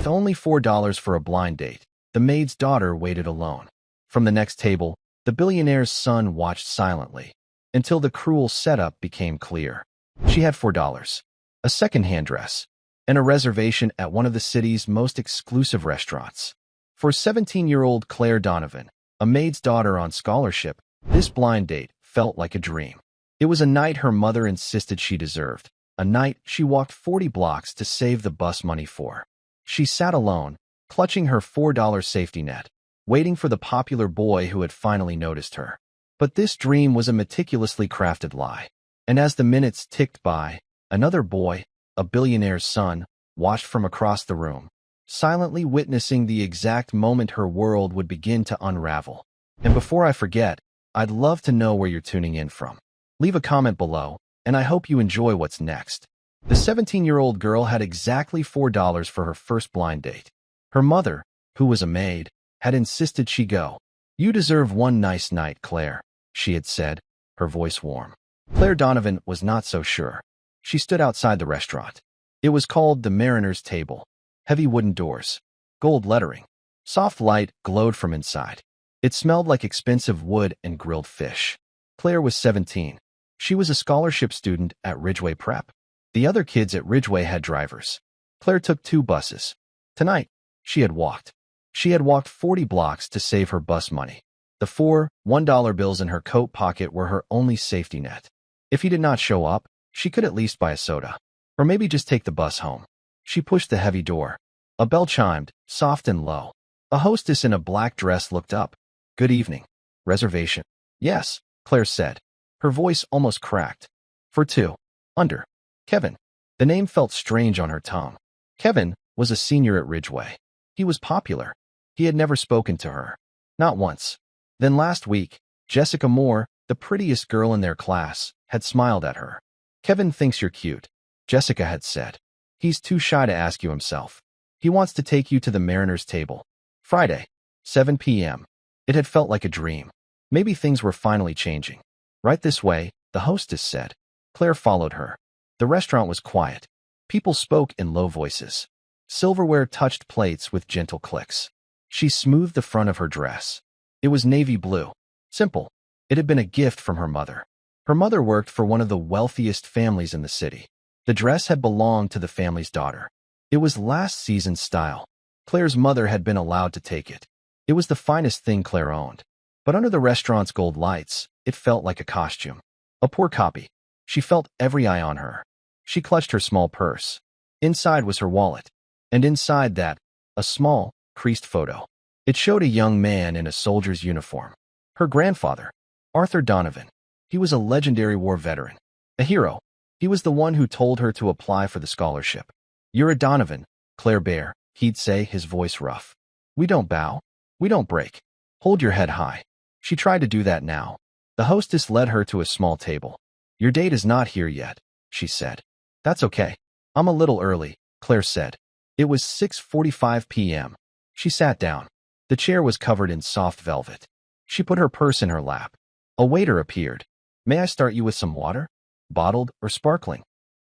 With only $4 for a blind date, the maid's daughter waited alone. From the next table, the billionaire's son watched silently, until the cruel setup became clear. She had $4, a second-hand dress, and a reservation at one of the city's most exclusive restaurants. For 17-year-old Claire Donovan, a maid's daughter on scholarship, this blind date felt like a dream. It was a night her mother insisted she deserved, a night she walked 40 blocks to save the bus money for. She sat alone, clutching her $4 safety net, waiting for the popular boy who had finally noticed her. But this dream was a meticulously crafted lie. And as the minutes ticked by, another boy, a billionaire's son, watched from across the room, silently witnessing the exact moment her world would begin to unravel. And before I forget, I'd love to know where you're tuning in from. Leave a comment below, and I hope you enjoy what's next. The 17-year-old girl had exactly $4 for her first blind date. Her mother, who was a maid, had insisted she go. "You deserve one nice night, Claire," she had said, her voice warm. Claire Donovan was not so sure. She stood outside the restaurant. It was called the Mariner's Table. Heavy wooden doors, gold lettering. Soft light glowed from inside. It smelled like expensive wood and grilled fish. Claire was 17. She was a scholarship student at Ridgeway Prep. The other kids at Ridgeway had drivers. Claire took 2 buses. Tonight, she had walked. She had walked 40 blocks to save her bus money. The 4 $1 bills in her coat pocket were her only safety net. If he did not show up, she could at least buy a soda. Or maybe just take the bus home. She pushed the heavy door. A bell chimed, soft and low. A hostess in a black dress looked up. "Good evening. Reservation?" "Yes," Claire said. Her voice almost cracked. "For 2. Under. Kevin." The name felt strange on her tongue. Kevin was a senior at Ridgeway. He was popular. He had never spoken to her. Not once. Then last week, Jessica Moore, the prettiest girl in their class, had smiled at her. "Kevin thinks you're cute," Jessica had said. "He's too shy to ask you himself. He wants to take you to the Mariner's Table. Friday, 7 p.m. It had felt like a dream. Maybe things were finally changing. "Right this way," the hostess said. Claire followed her. The restaurant was quiet. People spoke in low voices. Silverware touched plates with gentle clicks. She smoothed the front of her dress. It was navy blue. Simple. It had been a gift from her mother. Her mother worked for one of the wealthiest families in the city. The dress had belonged to the family's daughter. It was last season's style. Claire's mother had been allowed to take it. It was the finest thing Claire owned. But under the restaurant's gold lights, it felt like a costume. A poor copy. She felt every eye on her. She clutched her small purse. Inside was her wallet. And inside that, a small, creased photo. It showed a young man in a soldier's uniform. Her grandfather, Arthur Donovan. He was a legendary war veteran. A hero. He was the one who told her to apply for the scholarship. "You're a Donovan, Claire Bear," he'd say, his voice rough. "We don't bow. We don't break. Hold your head high." She tried to do that now. The hostess led her to a small table. "Your date is not here yet," she said. "That's okay. I'm a little early," Claire said. It was 6:45 p.m. She sat down. The chair was covered in soft velvet. She put her purse in her lap. A waiter appeared. "May I start you with some water? Bottled or sparkling?"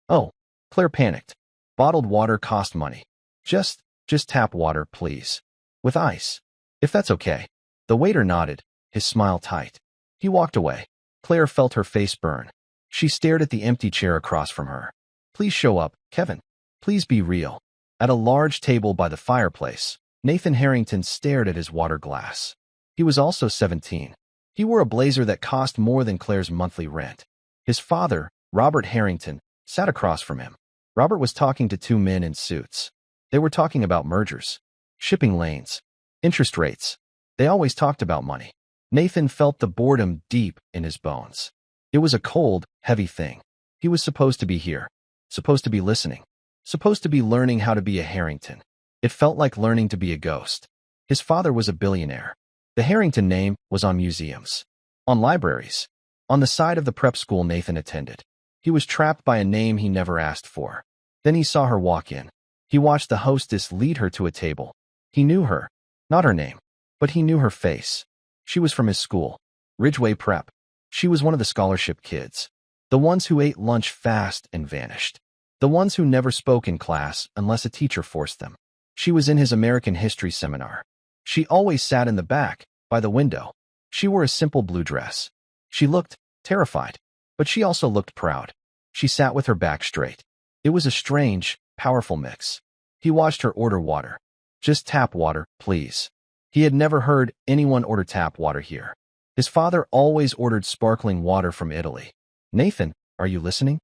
"Oh," Claire panicked. Bottled water cost money. Just tap water, please. With ice. If that's okay." The waiter nodded, his smile tight. He walked away. Claire felt her face burn. She stared at the empty chair across from her. "Please show up, Kevin. Please be real." At a large table by the fireplace, Nathan Harrington stared at his water glass. He was also 17. He wore a blazer that cost more than Claire's monthly rent. His father, Robert Harrington, sat across from him. Robert was talking to 2 men in suits. They were talking about mergers, shipping lanes, interest rates. They always talked about money. Nathan felt the boredom deep in his bones. It was a cold, heavy thing. He was supposed to be here, supposed to be listening, supposed to be learning how to be a Harrington. It felt like learning to be a ghost. His father was a billionaire. The Harrington name was on museums, on libraries, on the side of the prep school Nathan attended. He was trapped by a name he never asked for. Then he saw her walk in. He watched the hostess lead her to a table. He knew her, not her name, but he knew her face. She was from his school, Ridgeway Prep. She was one of the scholarship kids, the ones who ate lunch fast and vanished, the ones who never spoke in class unless a teacher forced them. She was in his American history seminar. She always sat in the back, by the window. She wore a simple blue dress. She looked terrified, but she also looked proud. She sat with her back straight. It was a strange, powerful mix. He watched her order water. Just tap water, please. He had never heard anyone order tap water here. His father always ordered sparkling water from Italy. Nathan, are you listening?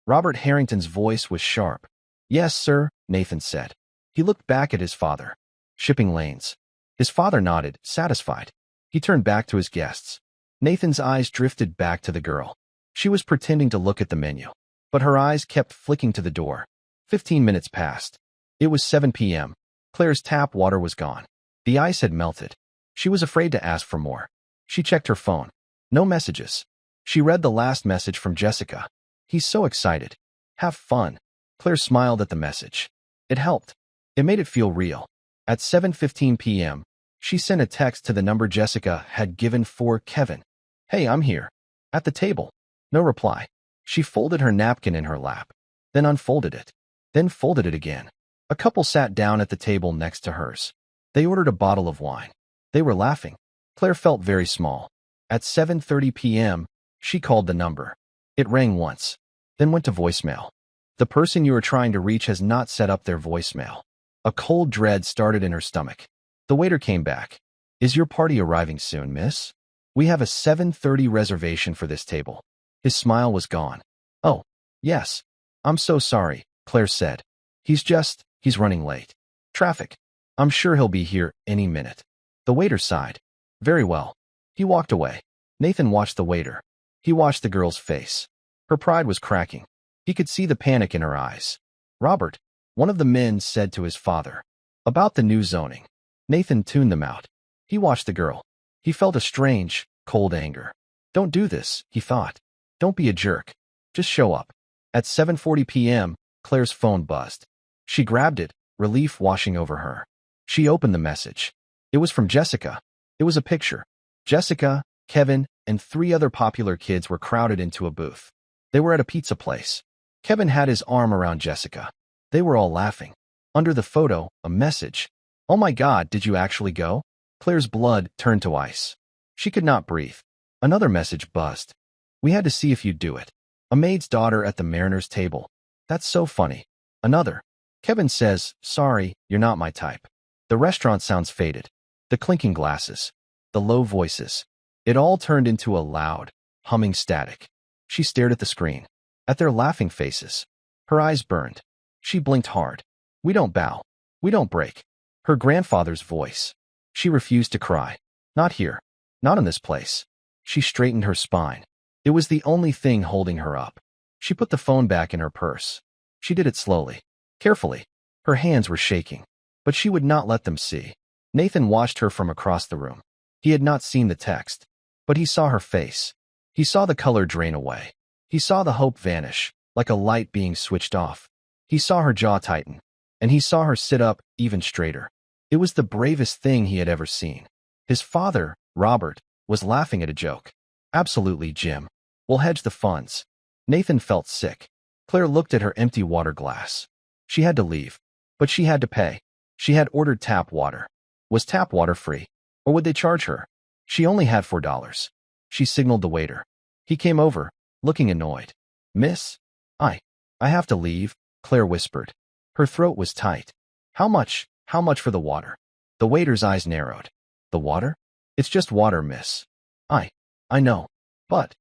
Robert Harrington's voice was sharp. Yes, sir, Nathan said. He looked back at his father. Shipping lanes. His father nodded, satisfied. He turned back to his guests. Nathan's eyes drifted back to the girl. She was pretending to look at the menu, but her eyes kept flicking to the door. 15 minutes passed. It was 7 p.m. Claire's tap water was gone. The ice had melted. She was afraid to ask for more. She checked her phone. No messages. She read the last message from Jessica. He's so excited. Have fun. Claire smiled at the message. It helped. It made it feel real. At 7:15 p.m., she sent a text to the number Jessica had given for Kevin. Hey, I'm here. At the table. No reply. She folded her napkin in her lap, then unfolded it, then folded it again. A couple sat down at the table next to hers. They ordered a bottle of wine. They were laughing. Claire felt very small. At 7:30 p.m., she called the number. It rang once, then went to voicemail. The person you are trying to reach has not set up their voicemail. A cold dread started in her stomach. The waiter came back. Is your party arriving soon, miss? We have a 7:30 reservation for this table. His smile was gone. Oh, yes. I'm so sorry, Claire said. He's running late. Traffic. I'm sure he'll be here any minute. The waiter sighed. Very well. He walked away. Nathan watched the waiter. He watched the girl's face. Her pride was cracking. He could see the panic in her eyes. Robert, one of the men said to his father. About the new zoning. Nathan tuned them out. He watched the girl. He felt a strange, cold anger. Don't do this, he thought. Don't be a jerk. Just show up. At 7:40 p.m., Claire's phone buzzed. She grabbed it, relief washing over her. She opened the message. It was from Jessica. It was a picture. Jessica, Kevin, and 3 other popular kids were crowded into a booth. They were at a pizza place. Kevin had his arm around Jessica. They were all laughing. Under the photo, a message. Oh my God, did you actually go? Claire's blood turned to ice. She could not breathe. Another message buzzed. We had to see if you'd do it. A maid's daughter at the Mariners table. That's so funny. Another. Kevin says, sorry, you're not my type. The restaurant sounds faded. The clinking glasses. The low voices. It all turned into a loud, humming static. She stared at the screen. At their laughing faces. Her eyes burned. She blinked hard. We don't bow. We don't break. Her grandfather's voice. She refused to cry. Not here. Not in this place. She straightened her spine. It was the only thing holding her up. She put the phone back in her purse. She did it slowly, carefully. Her hands were shaking, but she would not let them see. Nathan watched her from across the room. He had not seen the text, but he saw her face. He saw the color drain away. He saw the hope vanish, like a light being switched off. He saw her jaw tighten, and he saw her sit up even straighter. It was the bravest thing he had ever seen. His father, Robert, was laughing at a joke. Absolutely, Jim. We'll hedge the funds. Nathan felt sick. Claire looked at her empty water glass. She had to leave, but she had to pay. She had ordered tap water. Was tap water free? Or would they charge her? She only had $4. She signaled the waiter. He came over, looking annoyed. Miss? I have to leave, Claire whispered. Her throat was tight. How much for the water? The waiter's eyes narrowed. The water? It's just water, miss. I know. But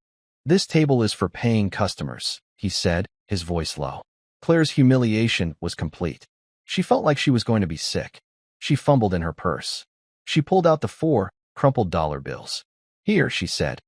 this table is for paying customers, he said, his voice low. Claire's humiliation was complete. She felt like she was going to be sick. She fumbled in her purse. She pulled out the 4 crumpled dollar bills. Here, she said.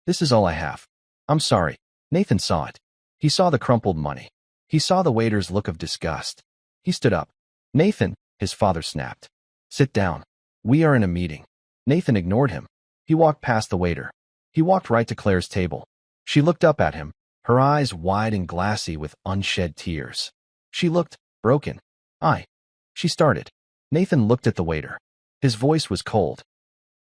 This is all I have. I'm sorry. Nathan saw it. He saw the crumpled money. He saw the waiter's look of disgust. He stood up. Nathan, his father snapped. Sit down. We are in a meeting. Nathan ignored him. He walked past the waiter. He walked right to Claire's table. She looked up at him, her eyes wide and glassy with unshed tears. She looked broken. She started. Nathan looked at the waiter. His voice was cold.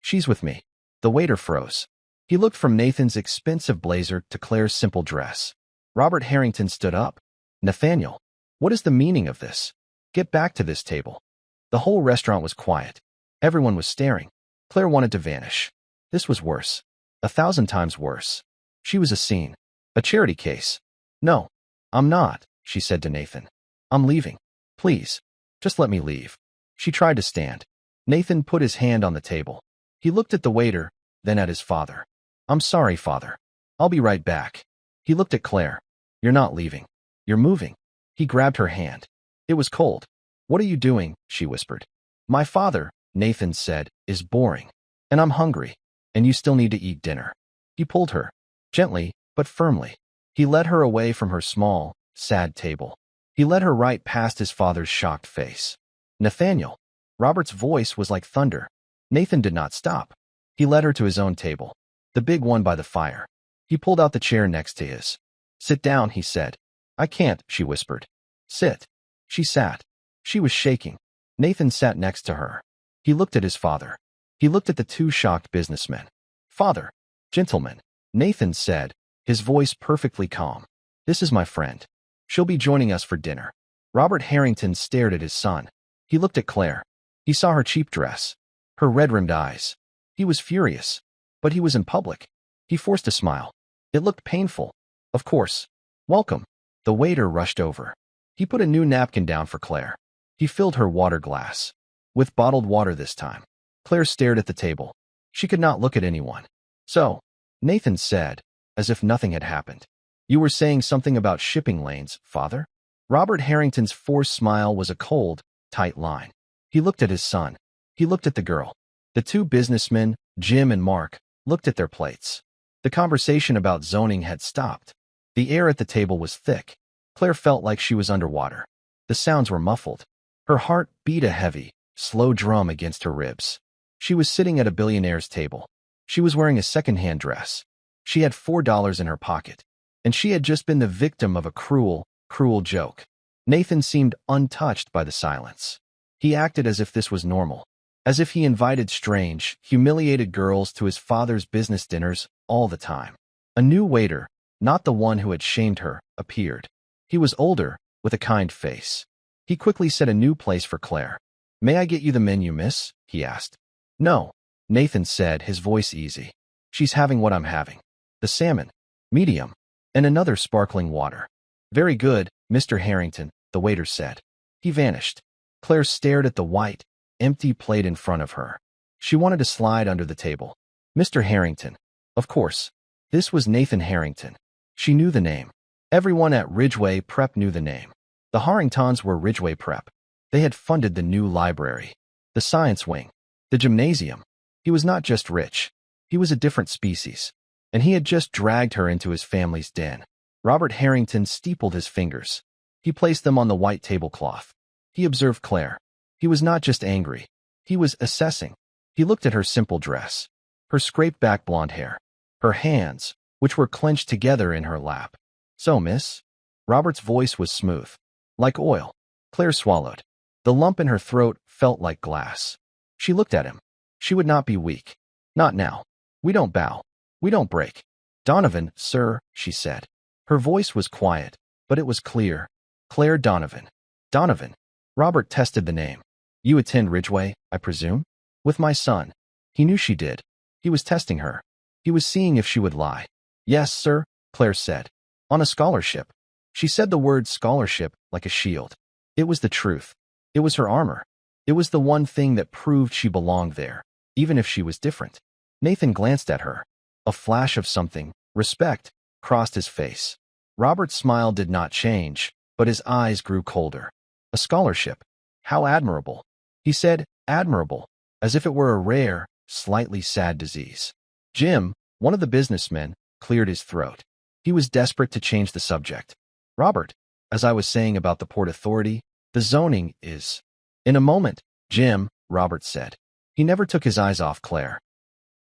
She's with me. The waiter froze. He looked from Nathan's expensive blazer to Claire's simple dress. Robert Harrington stood up. Nathaniel, what is the meaning of this? Get back to this table. The whole restaurant was quiet. Everyone was staring. Claire wanted to vanish. This was worse. 1,000 times worse. She was a scene. A charity case. No, I'm not, she said to Nathan. I'm leaving. Please, just let me leave. She tried to stand. Nathan put his hand on the table. He looked at the waiter, then at his father. I'm sorry, father. I'll be right back. He looked at Claire. You're not leaving. You're moving. He grabbed her hand. It was cold. What are you doing? She whispered. My father, Nathan said, is boring. And I'm hungry. And you still need to eat dinner. He pulled her. Gently, but firmly. He led her away from her small, sad table. He led her right past his father's shocked face. Nathaniel. Robert's voice was like thunder. Nathan did not stop. He led her to his own table. The big one by the fire. He pulled out the chair next to his. Sit down, he said. I can't, she whispered. Sit. She sat. She was shaking. Nathan sat next to her. He looked at his father. He looked at the two shocked businessmen. Father. Gentlemen. Nathan said, his voice perfectly calm. This is my friend. She'll be joining us for dinner. Robert Harrington stared at his son. He looked at Claire. He saw her cheap dress. Her red-rimmed eyes. He was furious. But he was in public. He forced a smile. It looked painful. Of course. Welcome. The waiter rushed over. He put a new napkin down for Claire. He filled her water glass. With bottled water this time. Claire stared at the table. She could not look at anyone. So, Nathan said, as if nothing had happened. You were saying something about shipping lanes, father? Robert Harrington's forced smile was a cold, tight line. He looked at his son. He looked at the girl. The two businessmen, Jim and Mark, looked at their plates. The conversation about zoning had stopped. The air at the table was thick. Claire felt like she was underwater. The sounds were muffled. Her heart beat a heavy, slow drum against her ribs. She was sitting at a Billionaire'S table. She was wearing a second-hand dress. She had $4 in her pocket. And she had just been the victim of a cruel, cruel joke. Nathan seemed untouched by the silence. He acted as if this was normal. As if he invited strange, humiliated girls to his father's business dinners all the time. A new waiter, not the one who had shamed her, appeared. He was older, with a kind face. He quickly set a new place for Claire. May I get you the menu, miss? He asked. No, Nathan said, his voice easy. She's having what I'm having. The salmon. Medium. And another sparkling water. Very good, Mr. Harrington, the waiter said. He vanished. Claire stared at the white, empty plate in front of her. She wanted to slide under the table. Mr. Harrington. Of course. This was Nathan Harrington. She knew the name. Everyone at Ridgeway Prep knew the name. The Harringtons were Ridgeway Prep. They had funded the new library, the science wing, the gymnasium. He was not just rich. He was a different species. And he had just dragged her into his family's den. Robert Harrington steepled his fingers. He placed them on the white tablecloth. He observed Claire. He was not just angry. He was assessing. He looked at her simple dress, her scraped-back blonde hair, her hands, which were clenched together in her lap. So, miss? Robert's voice was smooth. Like oil. Claire swallowed. The lump in her throat felt like glass. She looked at him. She would not be weak. Not now. We don't bow. We don't break. Donovan, sir, she said. Her voice was quiet, but it was clear. Claire Donovan. Donovan. Robert tested the name. You attend Ridgeway, I presume? With my son. He knew she did. He was testing her. He was seeing if she would lie. Yes, sir, Claire said. On a scholarship. She said the word scholarship like a shield. It was the truth. It was her armor. It was the one thing that proved she belonged there, even if she was different. Nathan glanced at her. A flash of something, respect, crossed his face. Robert's smile did not change, but his eyes grew colder. A scholarship. How admirable. He said, admirable, as if it were a rare, slightly sad disease. Jim, one of the businessmen, cleared his throat. He was desperate to change the subject. Robert, as I was saying about the Port Authority, the zoning is... In a moment, Jim, Robert said. He never took his eyes off Claire.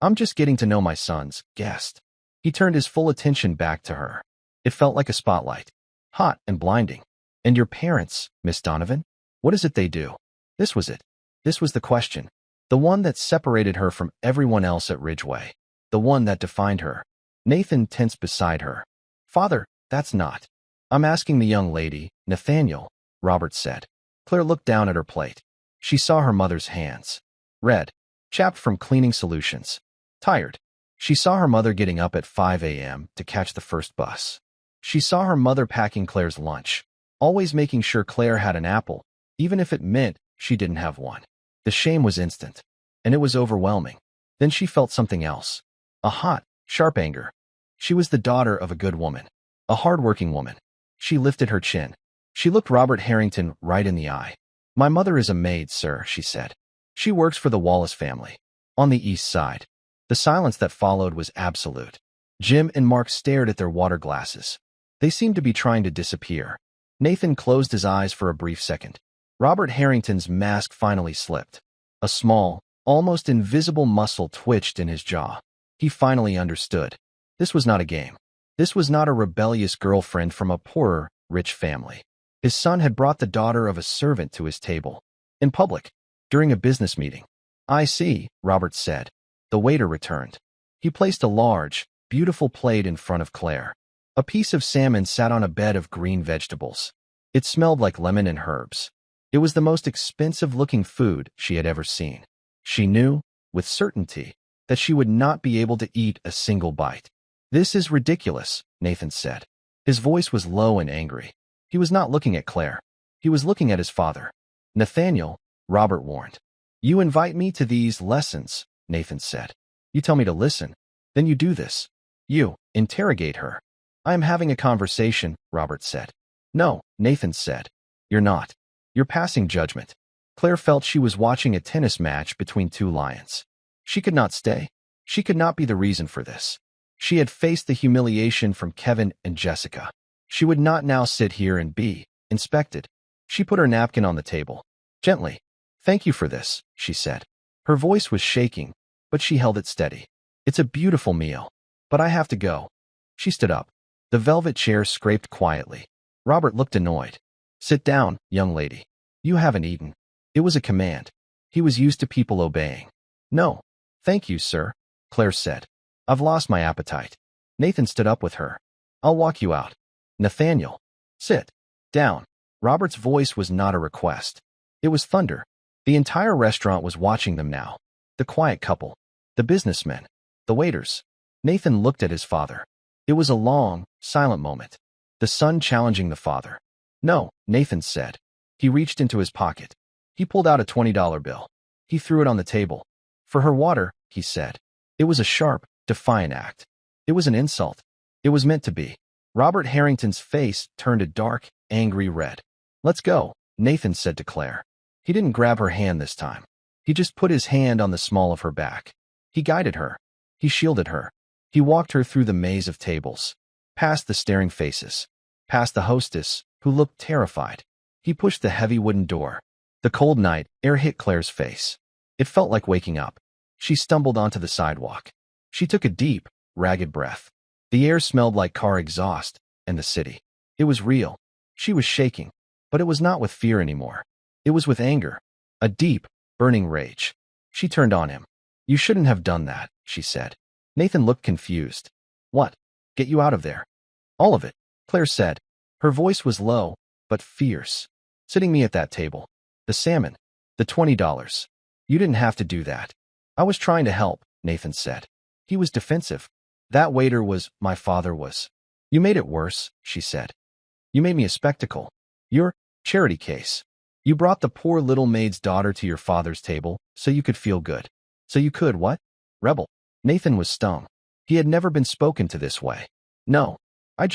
I'm just getting to know my son's guest. He turned his full attention back to her. It felt like a spotlight. Hot and blinding. And your parents, Miss Donovan? What is it they do? This was it. This was the question. The one that separated her from everyone else at Ridgeway. The one that defined her. Nathan tensed beside her. Father, that's not. I'm asking the young lady, Nathaniel, Robert said. Claire looked down at her plate. She saw her mother's hands. Red, chapped from cleaning solutions. Tired. She saw her mother getting up at 5 a.m. to catch the first bus. She saw her mother packing Claire's lunch, always making sure Claire had an apple, even if it meant she didn't have one. The shame was instant, and it was overwhelming. Then she felt something else. A hot, sharp anger. She was the daughter of a good woman, a hard-working woman. She lifted her chin. She looked Robert Harrington right in the eye. "My mother is a maid, sir," she said. "She works for the Wallace family, on the East Side." The silence that followed was absolute. Jim and Mark stared at their water glasses. They seemed to be trying to disappear. Nathan closed his eyes for a brief second. Robert Harrington's mask finally slipped. A small, almost invisible muscle twitched in his jaw. He finally understood. This was not a game. This was not a rebellious girlfriend from a poorer, rich family. His son had brought the daughter of a servant to his table. In public, during a business meeting. "I see," Robert said. The waiter returned. He placed a large, beautiful plate in front of Claire. A piece of salmon sat on a bed of green vegetables. It smelled like lemon and herbs. It was the most expensive-looking food she had ever seen. She knew, with certainty, that she would not be able to eat a single bite. "This is ridiculous," Nathan said. His voice was low and angry. He was not looking at Claire. He was looking at his father. "Nathaniel," Robert warned. "You invite me to these lessons," Nathan said. "You tell me to listen. Then you do this. You interrogate her." "I am having a conversation," Robert said. "No," Nathan said. "You're not. You're passing judgment." Claire felt she was watching a tennis match between two lions. She could not stay. She could not be the reason for this. She had faced the humiliation from Kevin and Jessica. She would not now sit here and be inspected. She put her napkin on the table. Gently. "Thank you for this," she said. Her voice was shaking, but she held it steady. "It's a beautiful meal, but I have to go." She stood up. The velvet chair scraped quietly. Robert looked annoyed. "Sit down, young lady. You haven't eaten." It was a command. He was used to people obeying. "No. Thank you, sir," Claire said. "I've lost my appetite." Nathan stood up with her. "I'll walk you out." "Nathaniel, sit down." Robert's voice was not a request. It was thunder. The entire restaurant was watching them now. The quiet couple, the businessmen, the waiters. Nathan looked at his father. It was a long, silent moment. The son challenging the father. "No," Nathan said. He reached into his pocket. He pulled out a $20 bill. He threw it on the table. "For her water," he said. It was a sharp, defiant act. It was an insult. It was meant to be. Robert Harrington's face turned a dark, angry red. "Let's go," Nathan said to Claire. He didn't grab her hand this time. He just put his hand on the small of her back. He guided her. He shielded her. He walked her through the maze of tables, past the staring faces, past the hostess, who looked terrified. He pushed the heavy wooden door. The cold night air hit Claire's face. It felt like waking up. She stumbled onto the sidewalk. She took a deep, ragged breath. The air smelled like car exhaust and the city. It was real. She was shaking, but it was not with fear anymore. It was with anger, a deep, burning rage. She turned on him. "You shouldn't have done that," she said. Nathan looked confused. "What? Get you out of there?" "All of it," Claire said. Her voice was low, but fierce. "Sitting me at that table. The salmon. The $20. You didn't have to do that." "I was trying to help," Nathan said. He was defensive. "That waiter was, my father was." "You made it worse," she said. "You made me a spectacle. Your charity case. You brought the poor little maid's daughter to your father's table so you could feel good. So you could what? Rebel." Nathan was stung. He had never been spoken to this way. "No. I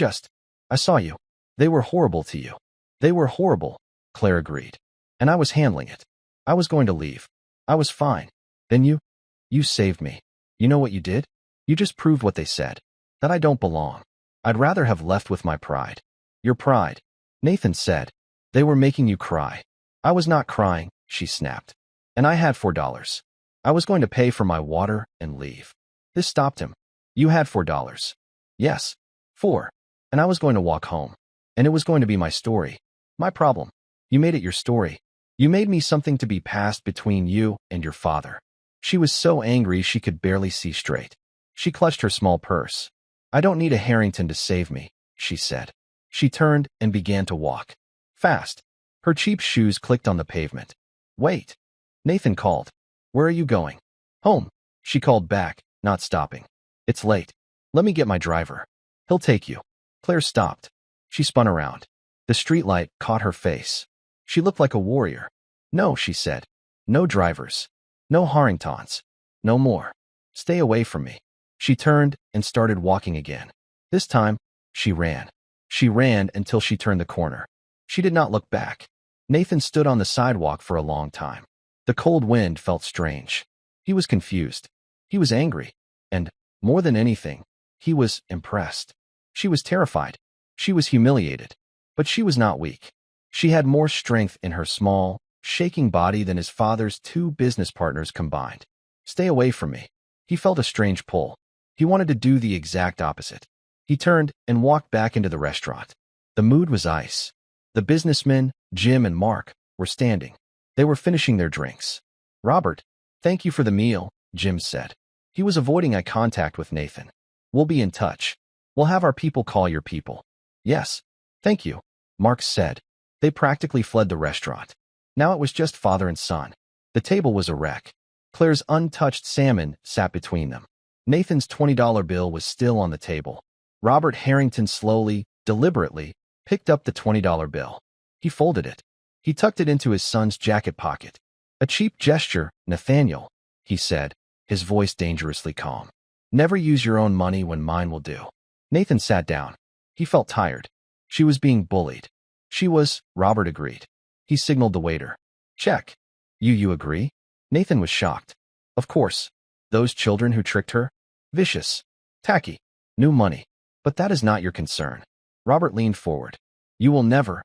saw you. They were horrible to you." "They were horrible," Claire agreed. "And I was handling it. I was going to leave. I was fine. Then you saved me. You know what you did? You just proved what they said. That I don't belong. I'd rather have left with my pride." "Your pride," Nathan said. "They were making you cry." "I was not crying," she snapped. "And I had $4. I was going to pay for my water and leave." This stopped him. "You had $4. "Yes. 4. And I was going to walk home. And it was going to be my story. My problem. You made it your story. You made me something to be passed between you and your father." She was so angry she could barely see straight. She clutched her small purse. "I don't need a Harrington to save me," she said. She turned and began to walk. Fast. Her cheap shoes clicked on the pavement. Wait. Nathan called. Where are you going? Home. She called back, not stopping. It's late. Let me get my driver. He'll take you. Claire stopped. She spun around. The streetlight caught her face. She looked like a warrior. No, she said. No drivers. No Harringtons. No more. Stay away from me. She turned and started walking again. This time, she ran. She ran until she turned the corner. She did not look back. Nathan stood on the sidewalk for a long time. The cold wind felt strange. He was confused. He was angry. And, more than anything, he was impressed. She was terrified. She was humiliated. But she was not weak. She had more strength in her small, shaking body than his father's 2 business partners combined. Stay away from me. He felt a strange pull. He wanted to do the exact opposite. He turned and walked back into the restaurant. The mood was ice. The businessmen, Jim and Mark, were standing. They were finishing their drinks. Robert, thank you for the meal, Jim said. He was avoiding eye contact with Nathan. We'll be in touch. We'll have our people call your people. Yes, thank you, Mark said. They practically fled the restaurant. Now it was just father and son. The table was a wreck. Claire's untouched salmon sat between them. Nathan's $20 bill was still on the table. Robert Harrington slowly, deliberately, picked up the $20 bill. He folded it. He tucked it into his son's jacket pocket. A cheap gesture, Nathaniel, he said, his voice dangerously calm. Never use your own money when mine will do. Nathan sat down. He felt tired. She was being bullied. She was, Robert agreed. He signaled the waiter. Check. You agree? Nathan was shocked. Of course. Those children who tricked her? Vicious. Tacky. New money. But that is not your concern. Robert leaned forward. You will never,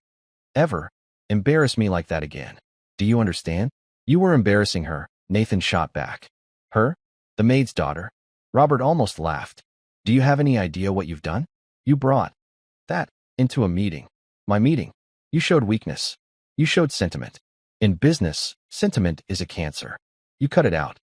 ever, embarrass me like that again. Do you understand? You were embarrassing her, Nathan shot back. Her? The maid's daughter? Robert almost laughed. Do you have any idea what you've done? You brought that into a meeting. My meeting. You showed weakness. You showed sentiment. In business, sentiment is a cancer. You cut it out.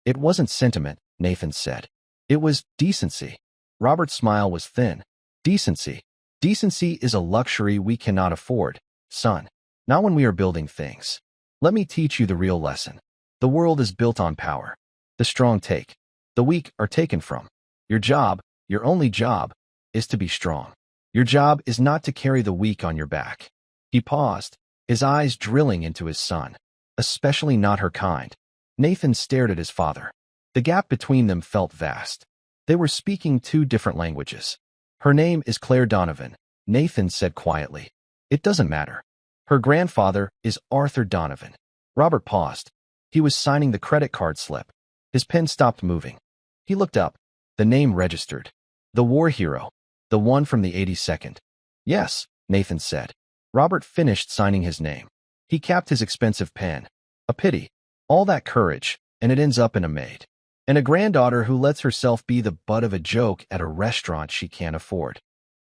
It wasn't sentiment, Nathan said. It was decency. Robert's smile was thin. Decency. Decency is a luxury we cannot afford, son. Not when we are building things. Let me teach you the real lesson. The world is built on power. The strong take. The weak are taken from. Your job, your only job, is to be strong. Your job is not to carry the weak on your back. He paused, his eyes drilling into his son. Especially not her kind. Nathan stared at his father. The gap between them felt vast. They were speaking 2 different languages. Her name is Claire Donovan, Nathan said quietly. It doesn't matter. Her grandfather is Arthur Donovan. Robert paused. He was signing the credit card slip. His pen stopped moving. He looked up. The name registered. The war hero. The one from the 82nd. Yes, Nathan said. Robert finished signing his name. He capped his expensive pen. A pity. All that courage, and it ends up in a maid. And a granddaughter who lets herself be the butt of a joke at a restaurant she can't afford.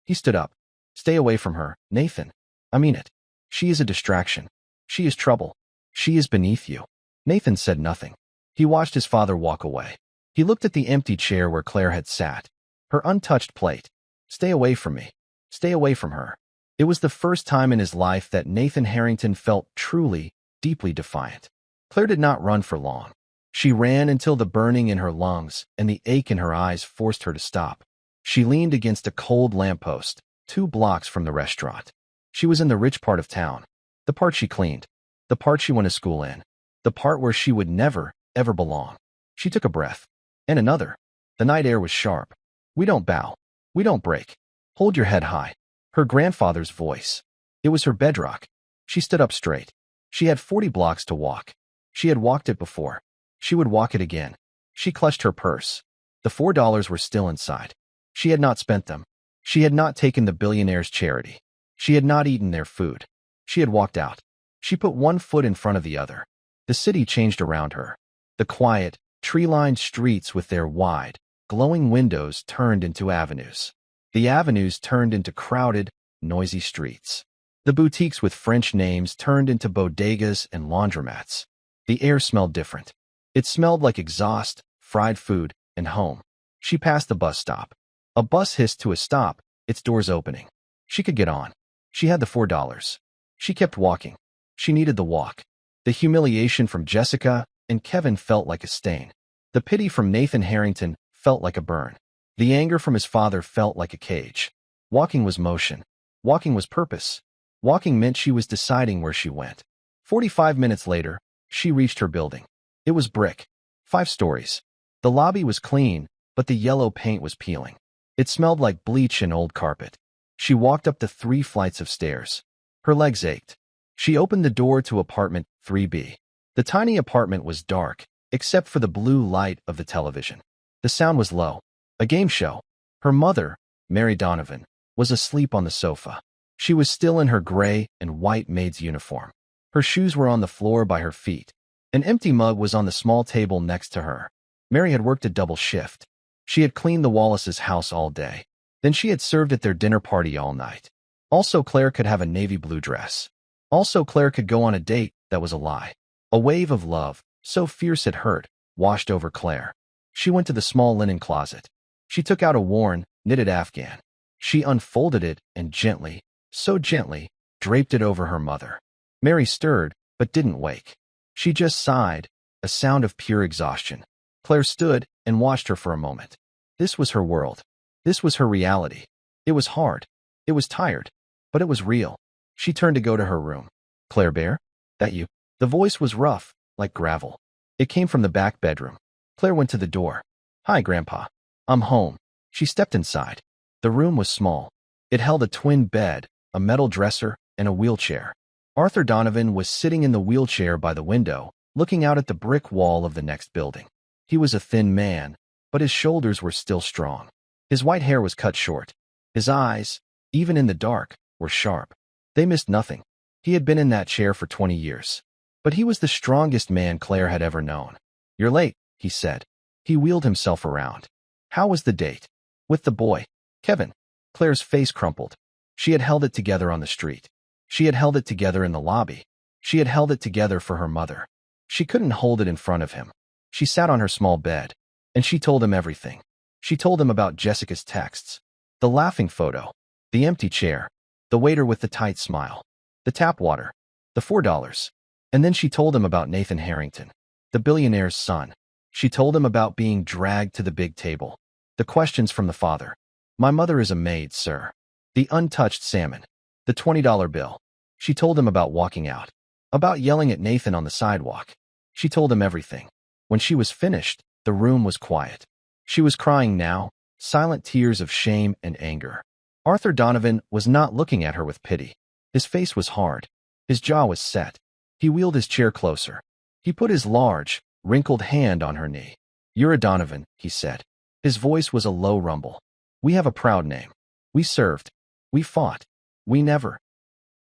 He stood up. Stay away from her, Nathan. I mean it. She is a distraction. She is trouble. She is beneath you. Nathan said nothing. He watched his father walk away. He looked at the empty chair where Claire had sat. Her untouched plate. Stay away from me. Stay away from her. It was the first time in his life that Nathan Harrington felt truly, deeply defiant. Claire did not run for long. She ran until the burning in her lungs and the ache in her eyes forced her to stop. She leaned against a cold lamppost, 2 blocks from the restaurant. She was in the rich part of town. The part she cleaned. The part she went to school in. The part where she would never, ever belong. She took a breath. And another. The night air was sharp. We don't bow. We don't break. Hold your head high. Her grandfather's voice. It was her bedrock. She stood up straight. She had 40 blocks to walk. She had walked it before. She would walk it again. She clutched her purse. The $4 were still inside. She had not spent them. She had not taken the Billionaire'S charity. She had not eaten their food. She had walked out. She put one foot in front of the other. The city changed around her. The quiet, tree-lined streets with their wide, glowing windows turned into avenues. The avenues turned into crowded, noisy streets. The boutiques with French names turned into bodegas and laundromats. The air smelled different. It smelled like exhaust, fried food, and home. She passed the bus stop. A bus hissed to a stop, its doors opening. She could get on. She had the $4. She kept walking. She needed the walk. The humiliation from Jessica and Kevin felt like a stain. The pity from Nathan Harrington felt like a burn. The anger from his father felt like a cage. Walking was motion. Walking was purpose. Walking meant she was deciding where she went. 45 minutes later, she reached her building. It was brick. 5 stories. The lobby was clean, but the yellow paint was peeling. It smelled like bleach and old carpet. She walked up the 3 flights of stairs. Her legs ached. She opened the door to apartment 3B. The tiny apartment was dark, except for the blue light of the television. The sound was low. A game show. Her mother, Mary Donovan, was asleep on the sofa. She was still in her gray and white maid's uniform. Her shoes were on the floor by her feet. An empty mug was on the small table next to her. Mary had worked a double shift. She had cleaned the Wallace's house all day. Then she had served at their dinner party all night. Also, Claire could have a navy blue dress. Also, Claire could go on a date that was a lie. A wave of love, so fierce it hurt, washed over Claire. She went to the small linen closet. She took out a worn, knitted afghan. She unfolded it and gently, so gently, draped it over her mother. Mary stirred, but didn't wake. She just sighed, a sound of pure exhaustion. Claire stood and watched her for a moment. This was her world. This was her reality. It was hard. It was tired. But it was real. She turned to go to her room. Claire Bear? That you? The voice was rough, like gravel. It came from the back bedroom. Claire went to the door. Hi, Grandpa. I'm home. She stepped inside. The room was small. It held a twin bed, a metal dresser, and a wheelchair. Arthur Donovan was sitting in the wheelchair by the window, looking out at the brick wall of the next building. He was a thin man, but his shoulders were still strong. His white hair was cut short. His eyes, even in the dark, were sharp. They missed nothing. He had been in that chair for 20 years. But he was the strongest man Claire had ever known. You're late, he said. He wheeled himself around. How was the date? With the boy. Kevin. Claire's face crumpled. She had held it together on the street. She had held it together in the lobby. She had held it together for her mother. She couldn't hold it in front of him. She sat on her small bed, and she told him everything. She told him about Jessica's texts, the laughing photo, the empty chair, the waiter with the tight smile, the tap water, the $4. And then she told him about Nathan Harrington, the billionaire's son. She told him about being dragged to the big table. The questions from the father. My mother is a maid, sir. The untouched salmon. The $20 bill. She told him about walking out. About yelling at Nathan on the sidewalk. She told him everything. When she was finished, the room was quiet. She was crying now, silent tears of shame and anger. Arthur Donovan was not looking at her with pity. His face was hard. His jaw was set. He wheeled his chair closer. He put his large, wrinkled hand on her knee. You're a Donovan, he said. His voice was a low rumble. We have a proud name. We served. We fought. We never,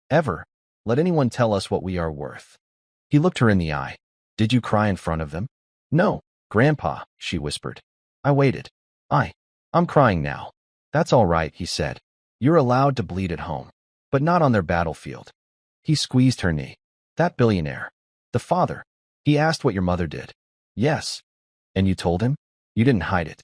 ever, let anyone tell us what we are worth. He looked her in the eye. Did you cry in front of them? No, Grandpa, she whispered. I waited. I'm crying now. That's all right, he said. You're allowed to bleed at home, but not on their battlefield. He squeezed her knee. That billionaire. The father. He asked what your mother did. Yes. And you told him? You didn't hide it.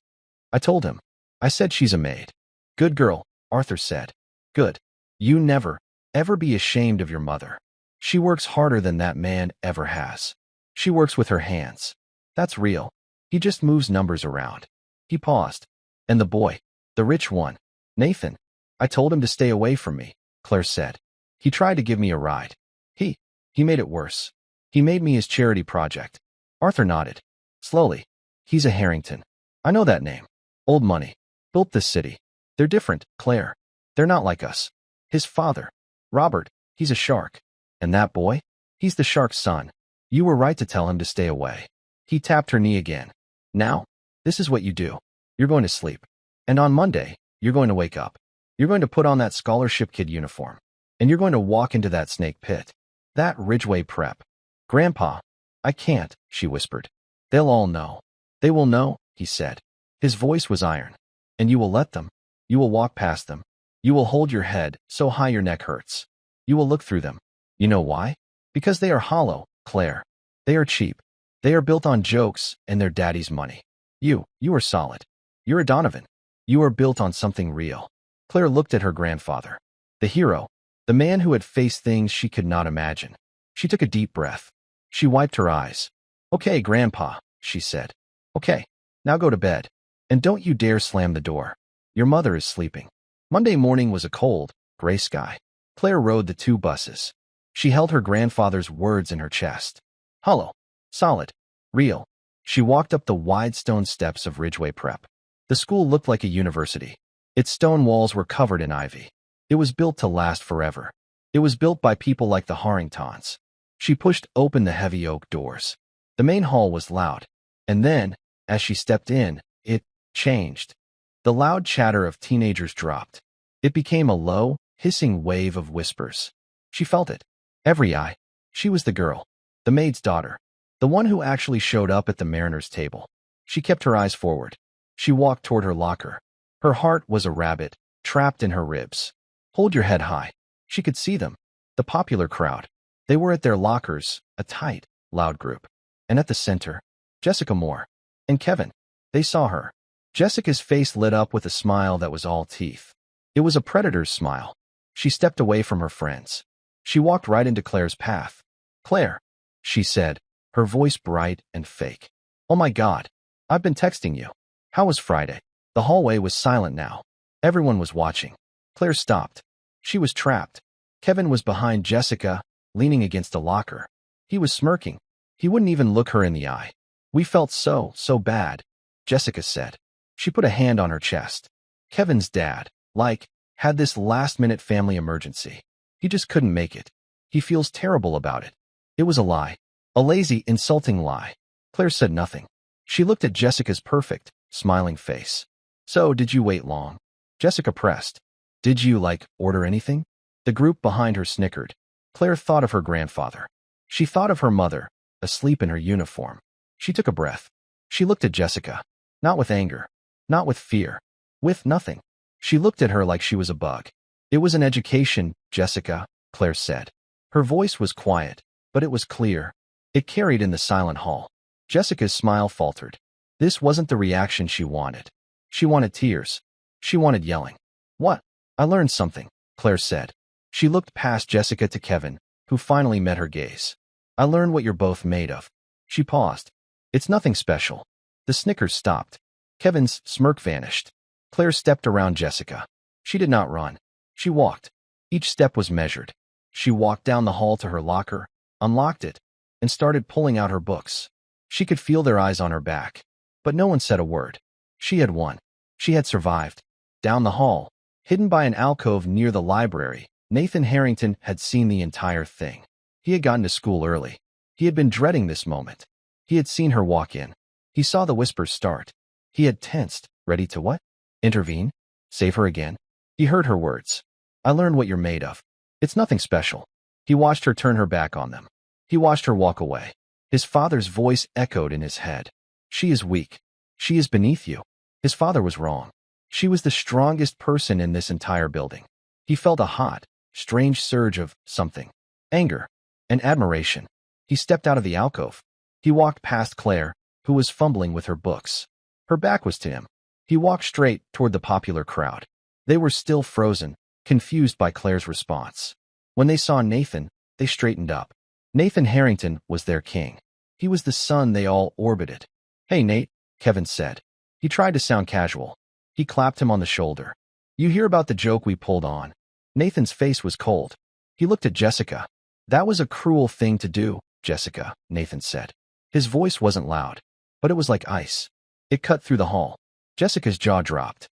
I told him. I said she's a maid. Good girl, Arthur said. Good. You never, ever be ashamed of your mother. She works harder than that man ever has. She works with her hands. That's real. He just moves numbers around. He paused. And the boy, the rich one, Nathan. I told him to stay away from me, Claire said. He tried to give me a ride. He made it worse. He made me his charity project. Arthur nodded. Slowly. He's a Harrington. I know that name. Old money. Built this city. They're different, Claire. They're not like us. His father, Robert, he's a shark. And that boy? He's the shark's son. You were right to tell him to stay away. He tapped her knee again. Now, this is what you do. You're going to sleep. And on Monday, you're going to wake up. You're going to put on that scholarship kid uniform. And you're going to walk into that snake pit. That Ridgeway prep. Grandpa, I can't, she whispered. They'll all know. They will know, he said. His voice was iron. And you will let them. You will walk past them. You will hold your head so high your neck hurts. You will look through them. You know why? Because they are hollow, Claire. They are cheap. They are built on jokes and their daddy's money. You are solid. You're a Donovan. You are built on something real. Claire looked at her grandfather. The hero. The man who had faced things she could not imagine. She took a deep breath. She wiped her eyes. Okay, Grandpa, she said. Okay, now go to bed. And don't you dare slam the door. Your mother is sleeping. Monday morning was a cold, gray sky. Claire rode the two buses. She held her grandfather's words in her chest. Hollow, solid, real. She walked up the wide stone steps of Ridgeway Prep. The school looked like a university. Its stone walls were covered in ivy. It was built to last forever. It was built by people like the Harringtons. She pushed open the heavy oak doors. The main hall was loud. And then, as she stepped in, it changed. The loud chatter of teenagers dropped. It became a low, hissing wave of whispers. She felt it. Every eye. She was the girl. The maid's daughter. The one who actually showed up at the Mariners' table. She kept her eyes forward. She walked toward her locker. Her heart was a rabbit, trapped in her ribs. Hold your head high. She could see them. The popular crowd. They were at their lockers, a tight, loud group. And at the center, Jessica Moore. And Kevin. They saw her. Jessica's face lit up with a smile that was all teeth. It was a predator's smile. She stepped away from her friends. She walked right into Claire's path. Claire, she said, her voice bright and fake. Oh my God. I've been texting you. How was Friday? The hallway was silent now. Everyone was watching. Claire stopped. She was trapped. Kevin was behind Jessica, leaning against a locker. He was smirking. He wouldn't even look her in the eye. We felt so bad, Jessica said. She put a hand on her chest. Kevin's dad, had this last-minute family emergency. He just couldn't make it. He feels terrible about it. It was a lie. A lazy, insulting lie. Claire said nothing. She looked at Jessica's perfect, smiling face. So, did you wait long? Jessica pressed. Did you, order anything? The group behind her snickered. Claire thought of her grandfather. She thought of her mother, asleep in her uniform. She took a breath. She looked at Jessica. Not with anger. Not with fear. With nothing. She looked at her like she was a bug. It was an education, Jessica, Claire said. Her voice was quiet, but it was clear. It carried in the silent hall. Jessica's smile faltered. This wasn't the reaction she wanted. She wanted tears. She wanted yelling. What? I learned something, Claire said. She looked past Jessica to Kevin, who finally met her gaze. I learned what you're both made of. She paused. It's nothing special. The snickers stopped. Kevin's smirk vanished. Claire stepped around Jessica. She did not run. She walked. Each step was measured. She walked down the hall to her locker, unlocked it, and started pulling out her books. She could feel their eyes on her back. But no one said a word. She had won. She had survived. Down the hall, hidden by an alcove near the library, Nathan Harrington had seen the entire thing. He had gotten to school early. He had been dreading this moment. He had seen her walk in. He saw the whispers start. He had tensed, ready to what? Intervene? Save her again? He heard her words. I learned what you're made of. It's nothing special. He watched her turn her back on them. He watched her walk away. His father's voice echoed in his head. She is weak. She is beneath you. His father was wrong. She was the strongest person in this entire building. He felt a hot, strange surge of something. Anger. And admiration. He stepped out of the alcove. He walked past Claire, who was fumbling with her books. Her back was to him. He walked straight toward the popular crowd. They were still frozen, confused by Claire's response. When they saw Nathan, they straightened up. Nathan Harrington was their king. He was the son they all orbited. Hey, Nate, Kevin said. He tried to sound casual. He clapped him on the shoulder. You hear about the joke we pulled on? Nathan's face was cold. He looked at Jessica. That was a cruel thing to do, Jessica, Nathan said. His voice wasn't loud, but it was like ice. It cut through the hall. Jessica's jaw dropped.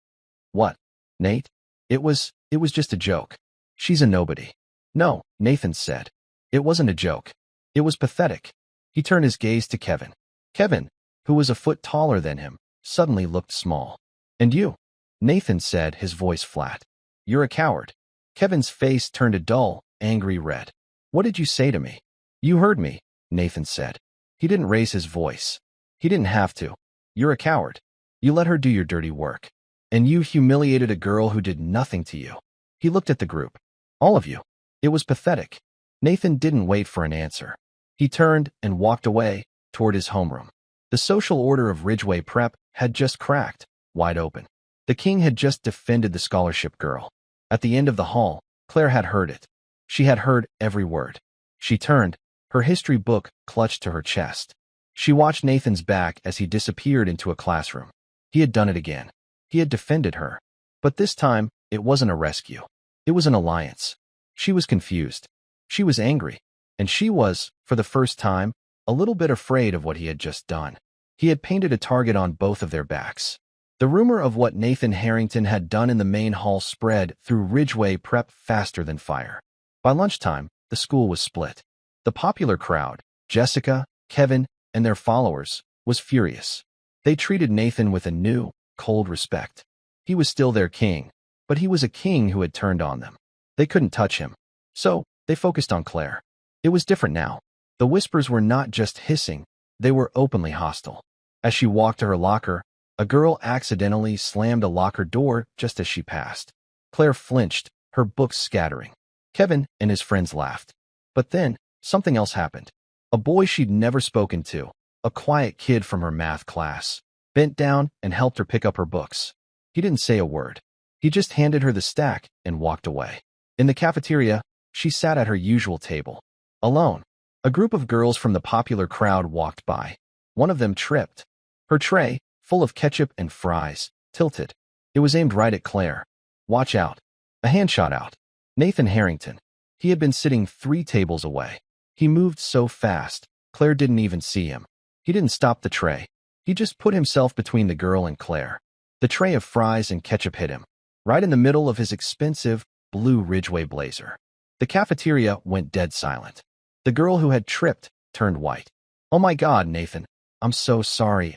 What? Nate? It was just a joke. She's a nobody. No, Nathan said. It wasn't a joke. It was pathetic. He turned his gaze to Kevin. Kevin, who was a foot taller than him, suddenly looked small. And you? Nathan said, his voice flat. You're a coward. Kevin's face turned a dull, angry red. What did you say to me? You heard me, Nathan said. He didn't raise his voice. He didn't have to. You're a coward. You let her do your dirty work. And you humiliated a girl who did nothing to you. He looked at the group. All of you. It was pathetic. Nathan didn't wait for an answer. He turned and walked away toward his homeroom. The social order of Ridgeway Prep had just cracked, wide open. The king had just defended the scholarship girl. At the end of the hall, Claire had heard it. She had heard every word. She turned, her history book clutched to her chest. She watched Nathan's back as he disappeared into a classroom. He had done it again. He had defended her. But this time, it wasn't a rescue. It was an alliance. She was confused. She was angry. And she was, for the first time, a little bit afraid of what he had just done. He had painted a target on both of their backs. The rumor of what Nathan Harrington had done in the main hall spread through Ridgeway Prep faster than fire. By lunchtime, the school was split. The popular crowd, Jessica, Kevin, and their followers, was furious. They treated Nathan with a new, cold respect. He was still their king, but he was a king who had turned on them. They couldn't touch him. So, they focused on Claire. It was different now. The whispers were not just hissing, they were openly hostile. As she walked to her locker, a girl accidentally slammed a locker door just as she passed. Claire flinched, her books scattering. Kevin and his friends laughed. But then, something else happened. A boy she'd never spoken to, a quiet kid from her math class, bent down and helped her pick up her books. He didn't say a word. He just handed her the stack and walked away. In the cafeteria, she sat at her usual table, alone. A group of girls from the popular crowd walked by. One of them tripped. Her tray, full of ketchup and fries, tilted. It was aimed right at Claire. Watch out. A hand shot out. Nathan Harrington. He had been sitting 3 tables away. He moved so fast, Claire didn't even see him. He didn't stop the tray. He just put himself between the girl and Claire. The tray of fries and ketchup hit him, right in the middle of his expensive, blue Ridgeway blazer. The cafeteria went dead silent. The girl who had tripped turned white. Oh my God, Nathan. I'm so sorry,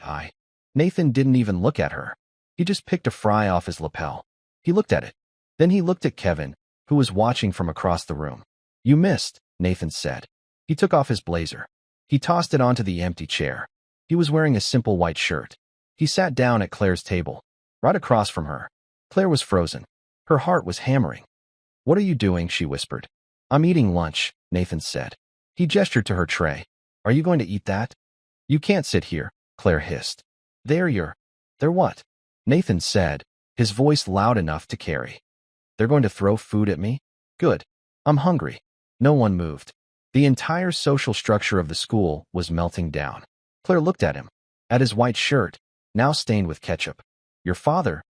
Nathan didn't even look at her. He just picked a fry off his lapel. He looked at it. Then he looked at Kevin, who was watching from across the room. You missed, Nathan said. He took off his blazer. He tossed it onto the empty chair. He was wearing a simple white shirt. He sat down at Claire's table, right across from her. Claire was frozen. Her heart was hammering. What are you doing? She whispered. I'm eating lunch, Nathan said. He gestured to her tray. Are you going to eat that? You can't sit here, Claire hissed. They're what? Nathan said, his voice loud enough to carry. They're going to throw food at me? Good. I'm hungry. No one moved. The entire social structure of the school was melting down. Claire looked at him, at his white shirt, now stained with ketchup. Your father?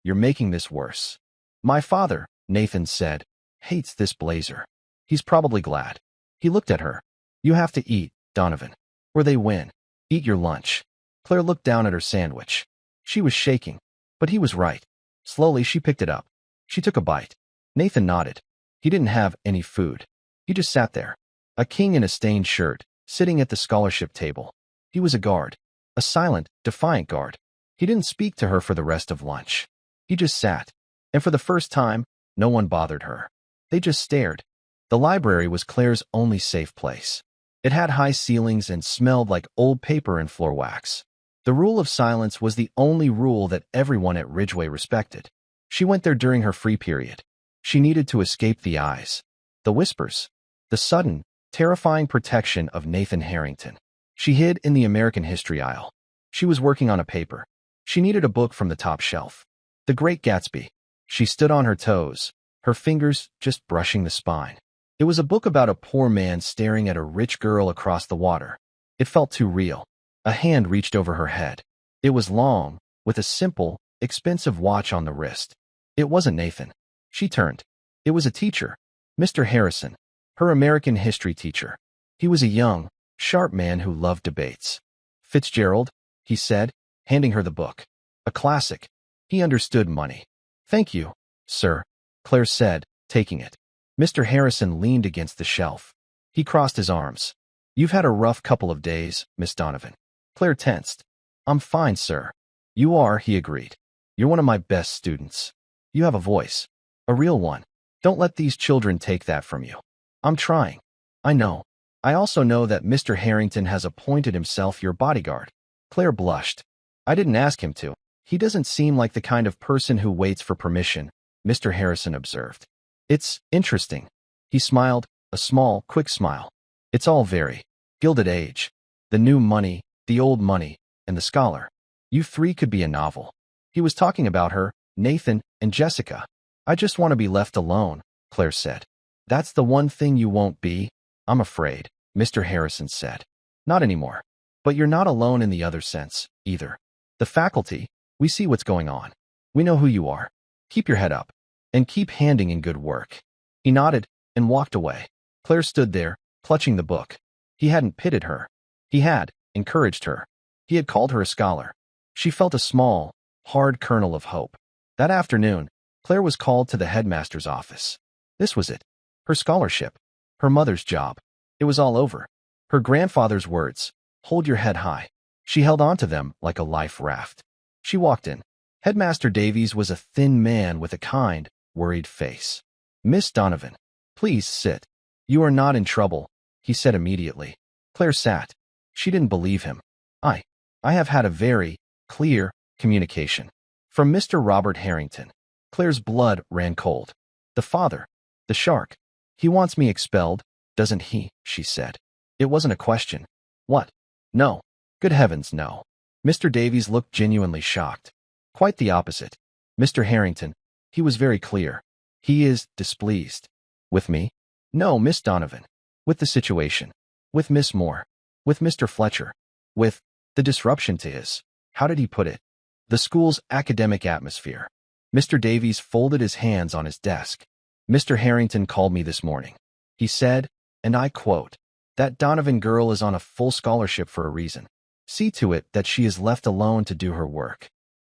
You're making this worse. My father, Nathan said, hates this blazer. He's probably glad. He looked at her. You have to eat, Donovan, or they win. Eat your lunch. Claire looked down at her sandwich. She was shaking, but he was right. Slowly, she picked it up. She took a bite. Nathan nodded. He didn't have any food. He just sat there, a king in a stained shirt, sitting at the scholarship table. He was a guard, a silent, defiant guard. He didn't speak to her for the rest of lunch. He just sat, and for the first time, no one bothered her. They just stared. The library was Claire's only safe place. It had high ceilings and smelled like old paper and floor wax. The rule of silence was the only rule that everyone at Ridgeway respected. She went there during her free period. She needed to escape the eyes, the whispers, the sudden, terrifying protection of Nathan Harrington. She hid in the American history aisle. She was working on a paper. She needed a book from the top shelf. The Great Gatsby. She stood on her toes, her fingers just brushing the spine. It was a book about a poor man staring at a rich girl across the water. It felt too real. A hand reached over her head. It was long, with a simple, expensive watch on the wrist. It wasn't Nathan. She turned. It was a teacher, Mr. Harrison, her American history teacher. He was a young, sharp man who loved debates. Fitzgerald, he said, handing her the book. A classic. He understood money. Thank you, sir, Claire said, taking it. Mr. Harrison leaned against the shelf. He crossed his arms. You've had a rough couple of days, Miss Donovan. Claire tensed. I'm fine, sir. You are, he agreed. You're one of my best students. You have a voice. A real one. Don't let these children take that from you. I'm trying. I know. I also know that Mr. Harrington has appointed himself your bodyguard. Claire blushed. I didn't ask him to. He doesn't seem like the kind of person who waits for permission, Mr. Harrison observed. It's interesting. He smiled, a small, quick smile. It's all very Gilded Age. The new money, the old money, and the scholar. You 3 could be a novel. He was talking about her, Nathan, and Jessica. I just want to be left alone, Claire said. That's the one thing you won't be, I'm afraid, Mr. Harrison said. Not anymore. But you're not alone in the other sense, either. The faculty, we see what's going on. We know who you are. Keep your head up. And keep handing in good work. He nodded and walked away. Claire stood there, clutching the book. He hadn't pitted her. He had encouraged her. He had called her a scholar. She felt a small, hard kernel of hope. That afternoon, Claire was called to the headmaster's office. This was it. Her scholarship. Her mother's job. It was all over. Her grandfather's words, "Hold your head high." She held on to them like a life raft. She walked in. Headmaster Davies was a thin man with a kind, worried face. "Miss Donovan, please sit. You are not in trouble," he said immediately. Claire sat. She didn't believe him. I have had a very clear communication from Mr. Robert Harrington." Claire's blood ran cold. "The father, the shark. He wants me expelled, doesn't he?" she said. It wasn't a question. "What? No. Good heavens, no." Mr. Davies looked genuinely shocked. "Quite the opposite. Mr. Harrington, he was very clear. He is displeased." "With me?" "No, Miss Donovan. With the situation. With Miss Moore. With Mr. Fletcher. With the disruption to his, how did he put it? The school's academic atmosphere." Mr. Davies folded his hands on his desk. "Mr. Harrington called me this morning. He said, and I quote, 'That Donovan girl is on a full scholarship for a reason. See to it that she is left alone to do her work.'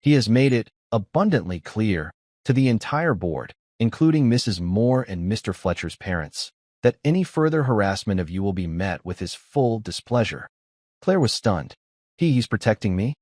He has made it abundantly clear to the entire board, including Mrs. Moore and Mr. Fletcher's parents, that any further harassment of you will be met with his full displeasure." Claire was stunned. He's protecting me?"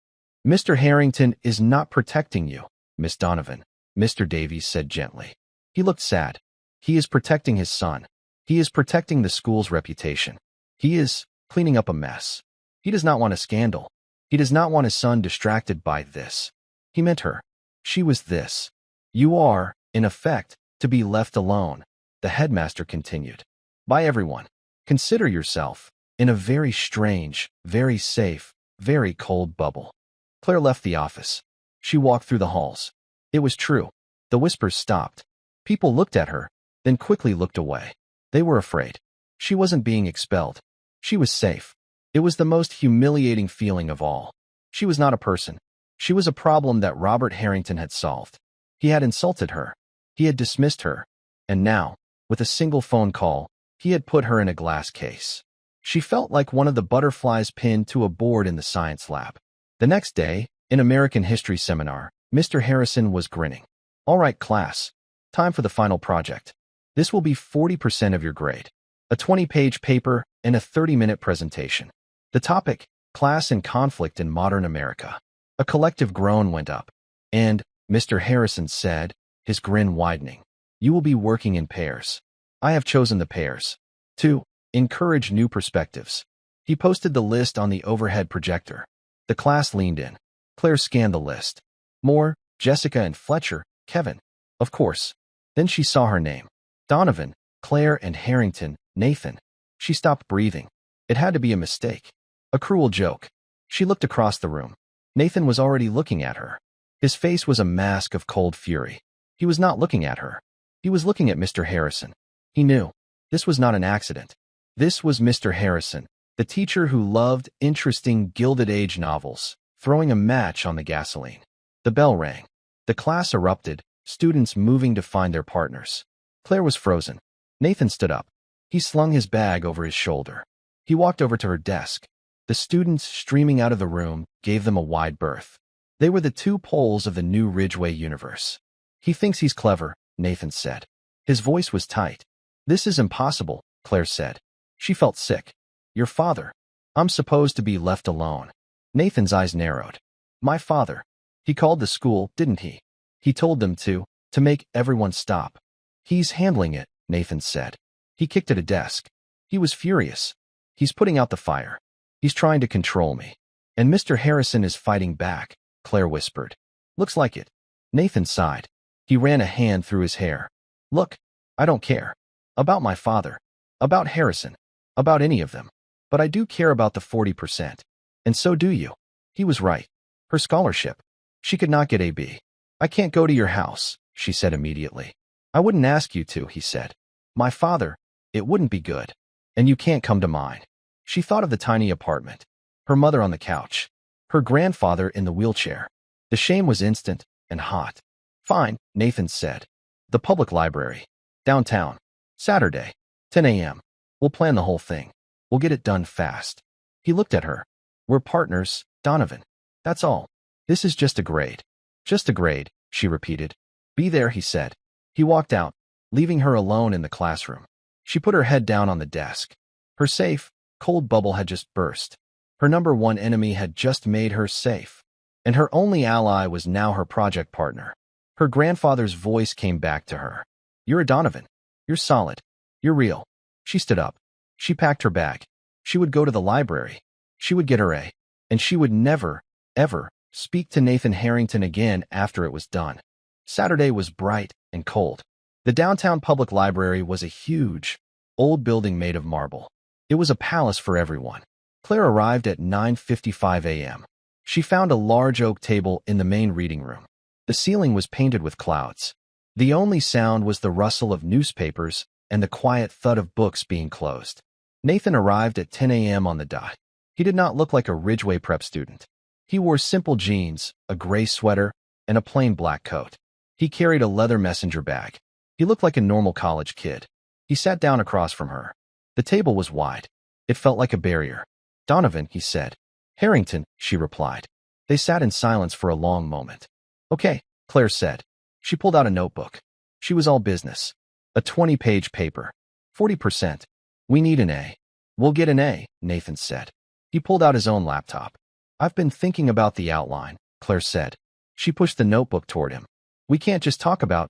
"Mr. Harrington is not protecting you, Miss Donovan," Mr. Davies said gently. He looked sad. "He is protecting his son. He is protecting the school's reputation. He is cleaning up a mess. He does not want a scandal. He does not want his son distracted by this." He meant her. She was this. "You are, in effect, to be left alone," the headmaster continued. "By everyone. Consider yourself in a very strange, very safe, very cold bubble." Claire left the office. She walked through the halls. It was true. The whispers stopped. People looked at her, then quickly looked away. They were afraid. She wasn't being expelled. She was safe. It was the most humiliating feeling of all. She was not a person. She was a problem that Robert Harrington had solved. He had insulted her. He had dismissed her. And now, with a single phone call, he had put her in a glass case. She felt like one of the butterflies pinned to a board in the science lab. The next day, in American history seminar, Mr. Harrison was grinning. "All right, class. Time for the final project. This will be 40% of your grade. A 20-page paper and a 30-minute presentation. The topic, class and conflict in modern America." A collective groan went up. "And," Mr. Harrison said, his grin widening, "you will be working in pairs. I have chosen the pairs. 2. Encourage new perspectives." He posted the list on the overhead projector. The class leaned in. Claire scanned the list. Moore, Jessica and Fletcher, Kevin. Of course. Then she saw her name. Donovan, Claire and Harrington, Nathan. She stopped breathing. It had to be a mistake. A cruel joke. She looked across the room. Nathan was already looking at her. His face was a mask of cold fury. He was not looking at her. He was looking at Mr. Harrison. He knew. This was not an accident. This was Mr. Harrison, the teacher who loved interesting Gilded Age novels, throwing a match on the gasoline. The bell rang. The class erupted, students moving to find their partners. Claire was frozen. Nathan stood up. He slung his bag over his shoulder. He walked over to her desk. The students streaming out of the room gave them a wide berth. They were the two poles of the new Ridgeway universe. "He thinks he's clever," Nathan said. His voice was tight. "This is impossible," Claire said. She felt sick. "Your father. I'm supposed to be left alone." Nathan's eyes narrowed. "My father. He called the school, didn't he? He told them to make everyone stop." "He's handling it," Nathan said. He kicked at a desk. He was furious. "He's putting out the fire. He's trying to control me. And Mr. Harrison is fighting back," Claire whispered. "Looks like it." Nathan sighed. He ran a hand through his hair. "Look, I don't care. About my father. About Harrison. About any of them. But I do care about the 40%. And so do you." He was right. Her scholarship. She could not get a B. "I can't go to your house," she said immediately. "I wouldn't ask you to," he said. "My father, it wouldn't be good." And you can't come to mine. She thought of the tiny apartment, her mother on the couch, her grandfather in the wheelchair. The shame was instant and hot. Fine, Nathan said. The public library. Downtown. Saturday. 10 a.m. We'll plan the whole thing. We'll get it done fast. He looked at her. We're partners, Donovan. That's all. This is just a grade. Just a grade, she repeated. Be there, he said. He walked out, leaving her alone in the classroom. She put her head down on the desk. Her safe, cold bubble had just burst. Her number one enemy had just made her safe. And her only ally was now her project partner. Her grandfather's voice came back to her. You're a Donovan. You're solid. You're real. She stood up. She packed her bag. She would go to the library. She would get her A. And she would never, ever speak to Nathan Harrington again after it was done. Saturday was bright and cold. The downtown public library was a huge, old building made of marble. It was a palace for everyone. Claire arrived at 9:55 a.m. She found a large oak table in the main reading room. The ceiling was painted with clouds. The only sound was the rustle of newspapers and the quiet thud of books being closed. Nathan arrived at 10 a.m. on the dot. He did not look like a Ridgeway prep student. He wore simple jeans, a gray sweater, and a plain black coat. He carried a leather messenger bag. He looked like a normal college kid. He sat down across from her. The table was wide. It felt like a barrier. Donovan, he said. Harrington, she replied. They sat in silence for a long moment. Okay, Claire said. She pulled out a notebook. She was all business. A 20-page paper. 40%. We need an A. We'll get an A, Nathan said. He pulled out his own laptop. I've been thinking about the outline, Claire said. She pushed the notebook toward him. We can't just talk about,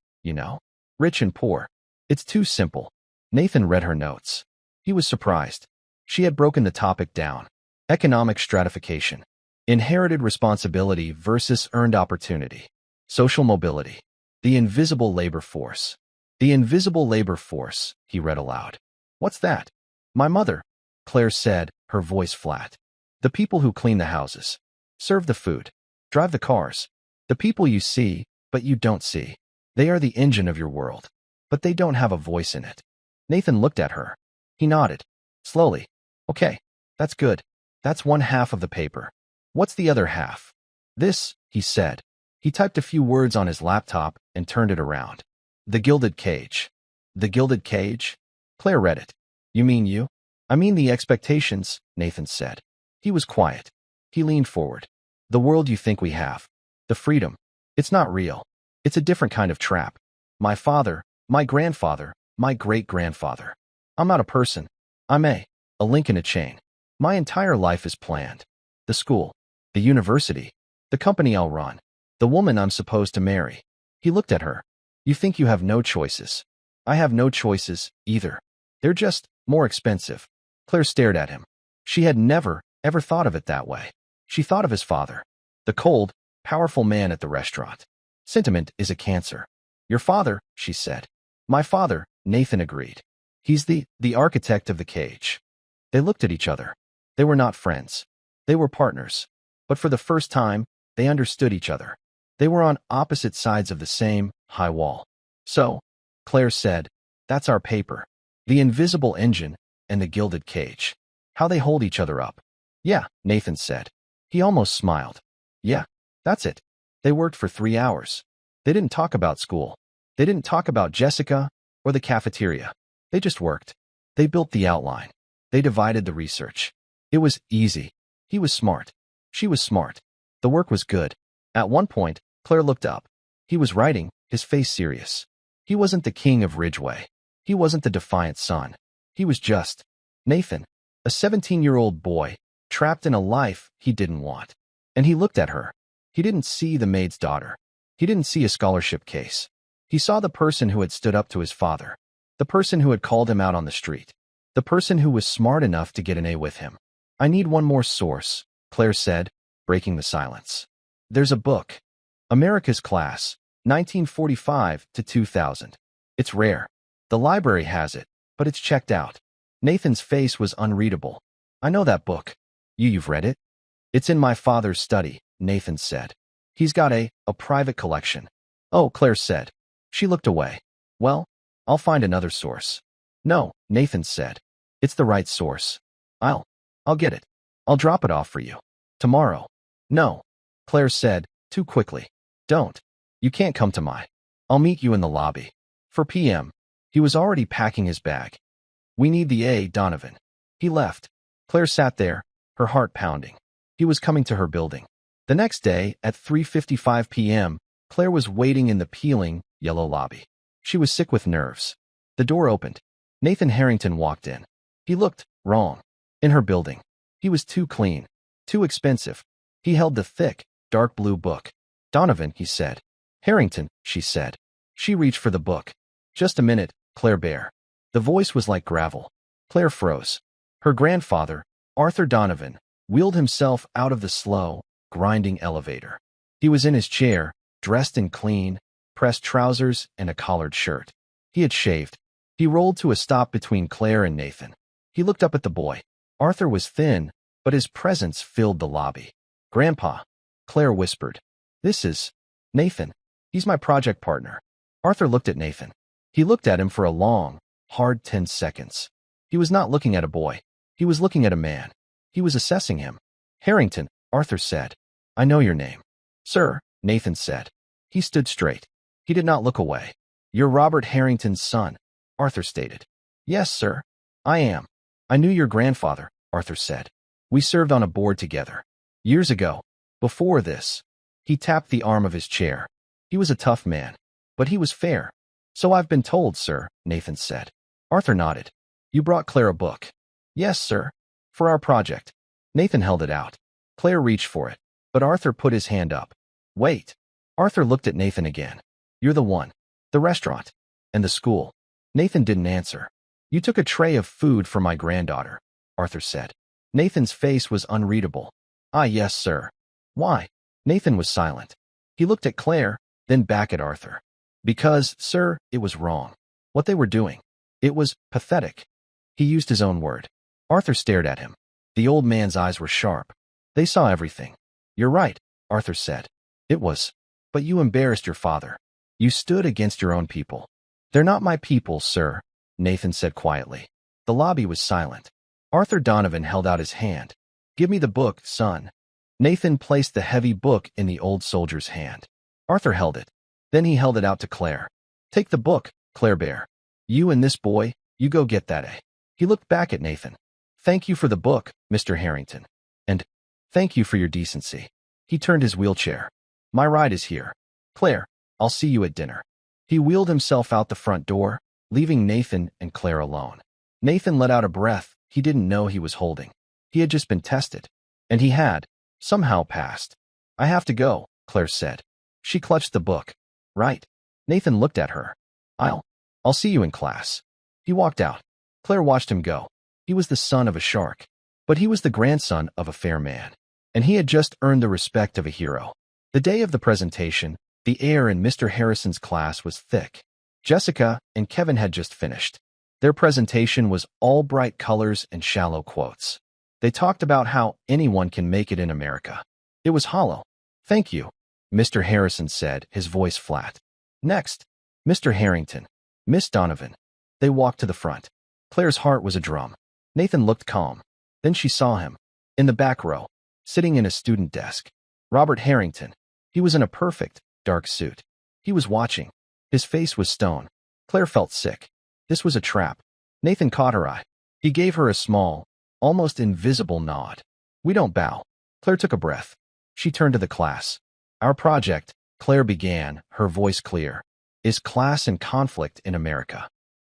rich and poor. It's too simple. Nathan read her notes. He was surprised. She had broken the topic down. Economic stratification. Inherited responsibility versus earned opportunity. Social mobility. The invisible labor force. The invisible labor force, he read aloud. What's that? My mother, Claire said, her voice flat. The people who clean the houses, serve the food, drive the cars. The people you see, but you don't see. They are the engine of your world, but they don't have a voice in it. Nathan looked at her. He nodded. Slowly. Okay, that's good. That's one half of the paper. What's the other half? This, he said. He typed a few words on his laptop and turned it around. The Gilded Cage. The Gilded Cage? Claire read it. You mean you? I mean the expectations, Nathan said. He was quiet. He leaned forward. The world you think we have. The freedom. It's not real. It's a different kind of trap. My father, my grandfather, my great-grandfather. I'm not a person. I'm a link in a chain. My entire life is planned. The school, the university, the company I'll run, the woman I'm supposed to marry. He looked at her. You think you have no choices. I have no choices, either. They're just more expensive. Claire stared at him. She had never, ever thought of it that way. She thought of his father, the cold, powerful man at the restaurant. Sentiment is a cancer. Your father, she said. My father, Nathan agreed. He's the architect of the cage. They looked at each other. They were not friends. They were partners. But for the first time, they understood each other. They were on opposite sides of the same high wall. So, Claire said, that's our paper. The invisible engine and the gilded cage. How they hold each other up. Yeah, Nathan said. He almost smiled. Yeah, that's it. They worked for 3 hours. They didn't talk about school. They didn't talk about Jessica or the cafeteria. They just worked. They built the outline. They divided the research. It was easy. He was smart. She was smart. The work was good. At one point, Claire looked up. He was writing, his face serious. He wasn't the king of Ridgeway. He wasn't the defiant son. He was just Nathan, a 17-year-old boy, trapped in a life he didn't want. And he looked at her. He didn't see the maid's daughter. He didn't see a scholarship case. He saw the person who had stood up to his father. The person who had called him out on the street. The person who was smart enough to get an A with him. I need one more source, Claire said, breaking the silence. There's a book. America's Class, 1945 to 2000. It's rare. The library has it, but it's checked out. Nathan's face was unreadable. I know that book. You've read it? It's in my father's study, Nathan said. He's got a private collection. Oh, Claire said. She looked away. Well, I'll find another source. No, Nathan said. It's the right source. I'll get it. I'll drop it off for you. Tomorrow. No, Claire said, too quickly. Don't. You can't come to my. I'll meet you in the lobby. 4 p.m. He was already packing his bag. We need the A. Donovan. He left. Claire sat there, her heart pounding. He was coming to her building. The next day, at 3:55 p.m., Claire was waiting in the peeling, yellow lobby. She was sick with nerves. The door opened. Nathan Harrington walked in. He looked wrong. In her building. He was too clean. Too expensive. He held the thick, dark blue book. Donovan, he said. Harrington, she said. She reached for the book. Just a minute, Claire Bear. The voice was like gravel. Claire froze. Her grandfather, Arthur Donovan, wheeled himself out of the slow, grinding elevator. He was in his chair, dressed in clean, pressed trousers and a collared shirt. He had shaved. He rolled to a stop between Claire and Nathan. He looked up at the boy. Arthur was thin, but his presence filled the lobby. Grandpa, Claire whispered. This is Nathan. He's my project partner. Arthur looked at Nathan. He looked at him for a long, hard 10 seconds. He was not looking at a boy. He was looking at a man. He was assessing him. Harrington, Arthur said. I know your name. Sir, Nathan said. He stood straight. He did not look away. You're Robert Harrington's son, Arthur stated. Yes, sir. I am. I knew your grandfather, Arthur said. We served on a board together. Years ago. Before this. He tapped the arm of his chair. He was a tough man. But he was fair. So I've been told, sir, Nathan said. Arthur nodded. You brought Claire a book. Yes, sir. For our project. Nathan held it out. Claire reached for it. But Arthur put his hand up. Wait. Arthur looked at Nathan again. You're the one. The restaurant. And the school. Nathan didn't answer. You took a tray of food for my granddaughter, Arthur said. Nathan's face was unreadable. Ah, yes, sir. Why? Nathan was silent. He looked at Claire, then back at Arthur. Because, sir, it was wrong. What they were doing. It was pathetic. He used his own word. Arthur stared at him. The old man's eyes were sharp. They saw everything. You're right, Arthur said. It was. But you embarrassed your father. You stood against your own people. They're not my people, sir, Nathan said quietly. The lobby was silent. Arthur Donovan held out his hand. Give me the book, son. Nathan placed the heavy book in the old soldier's hand. Arthur held it. Then he held it out to Claire. Take the book, Claire Bear. You and this boy, you go get that A. He looked back at Nathan. Thank you for the book, Mr. Harrington. And thank you for your decency. He turned his wheelchair. My ride is here. Claire, I'll see you at dinner. He wheeled himself out the front door, leaving Nathan and Claire alone. Nathan let out a breath he didn't know he was holding. He had just been tested. And he had, somehow, passed. I have to go, Claire said. She clutched the book. Right. Nathan looked at her. I'll see you in class. He walked out. Claire watched him go. He was the son of a shark. But he was the grandson of a fair man. And he had just earned the respect of a hero. The day of the presentation, the air in Mr. Harrison's class was thick. Jessica and Kevin had just finished. Their presentation was all bright colors and shallow quotes. They talked about how anyone can make it in America. It was hollow. Thank you, Mr. Harrison said, his voice flat. Next, Mr. Harrington, Miss Donovan. They walked to the front. Claire's heart was a drum. Nathan looked calm. Then she saw him. In the back row, sitting in a student desk. Robert Harrington. He was in a perfect, dark suit. He was watching. His face was stone. Claire felt sick. This was a trap. Nathan caught her eye. He gave her a small, almost invisible nod. We don't bow. Claire took a breath. She turned to the class. Our project, Claire began, her voice clear, is class and conflict in America.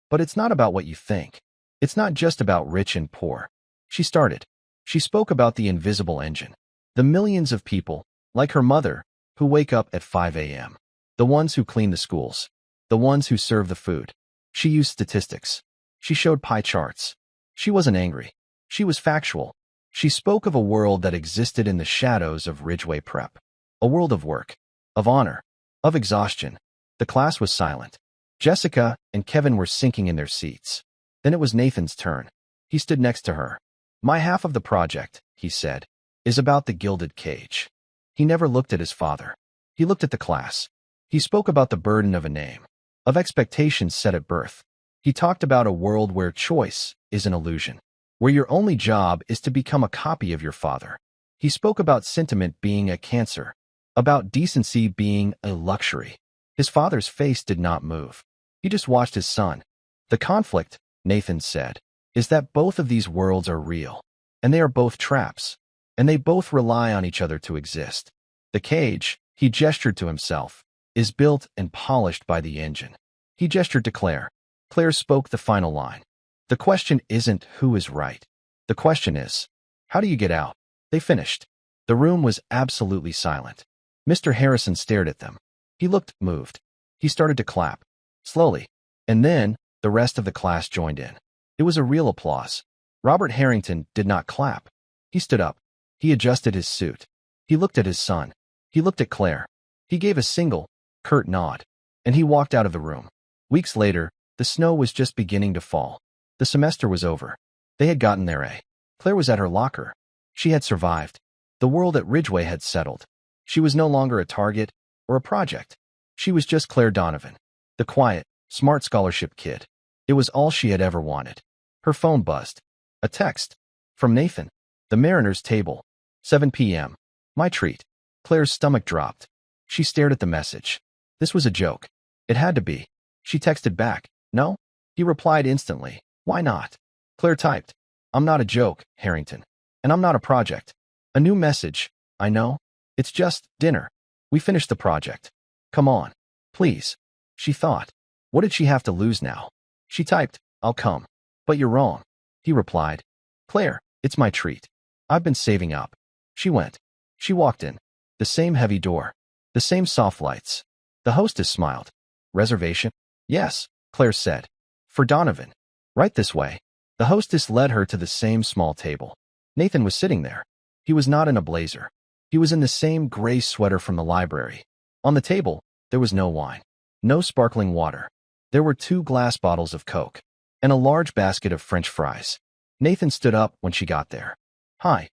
But it's not about what you think. It's not just about rich and poor. She started. She spoke about the invisible engine. The millions of people, like her mother, who wake up at 5 a.m. The ones who clean the schools. The ones who serve the food. She used statistics. She showed pie charts. She wasn't angry. She was factual. She spoke of a world that existed in the shadows of Ridgeway Prep. A world of work, of honor, of exhaustion. The class was silent. Jessica and Kevin were sinking in their seats. Then it was Nathan's turn. He stood next to her. My half of the project, he said, is about the gilded cage. He never looked at his father. He looked at the class. He spoke about the burden of a name, of expectations set at birth. He talked about a world where choice is an illusion, where your only job is to become a copy of your father. He spoke about sentiment being a cancer, about decency being a luxury. His father's face did not move. He just watched his son. The conflict, Nathan said, is that both of these worlds are real, and they are both traps, and they both rely on each other to exist. The cage, he gestured to himself, is built and polished by the engine. He gestured to Claire. Claire spoke the final line. The question isn't who is right. The question is, how do you get out? They finished. The room was absolutely silent. Mr. Harrison stared at them. He looked moved. He started to clap, slowly, and then the rest of the class joined in. It was a real applause. Robert Harrington did not clap. He stood up. He adjusted his suit. He looked at his son. He looked at Claire. He gave a single, curt nod, and he walked out of the room. Weeks later, the snow was just beginning to fall. The semester was over. They had gotten their A. Claire was at her locker. She had survived. The world at Ridgeway had settled. She was no longer a target or a project. She was just Claire Donovan, the quiet, smart scholarship kid. It was all she had ever wanted. Her phone buzzed. A text. From Nathan. The Mariners' table. 7 p.m. My treat. Claire's stomach dropped. She stared at the message. This was a joke. It had to be. She texted back. No? He replied instantly. Why not? Claire typed. I'm not a joke, Harrington. And I'm not a project. A new message. I know. It's just dinner. We finished the project. Come on. Please. She thought. What did she have to lose now? She typed, I'll come. But you're wrong. He replied. Claire, it's my treat. I've been saving up. She went. She walked in. The same heavy door. The same soft lights. The hostess smiled. Reservation? Yes, Claire said. For Donovan. Right this way. The hostess led her to the same small table. Nathan was sitting there. He was not in a blazer. He was in the same gray sweater from the library. On the table, there was no wine. No sparkling water. There were 2 glass bottles of Coke and a large basket of French fries. Nathan stood up when she got there. Hi.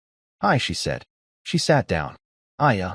Hi, she said. She sat down. I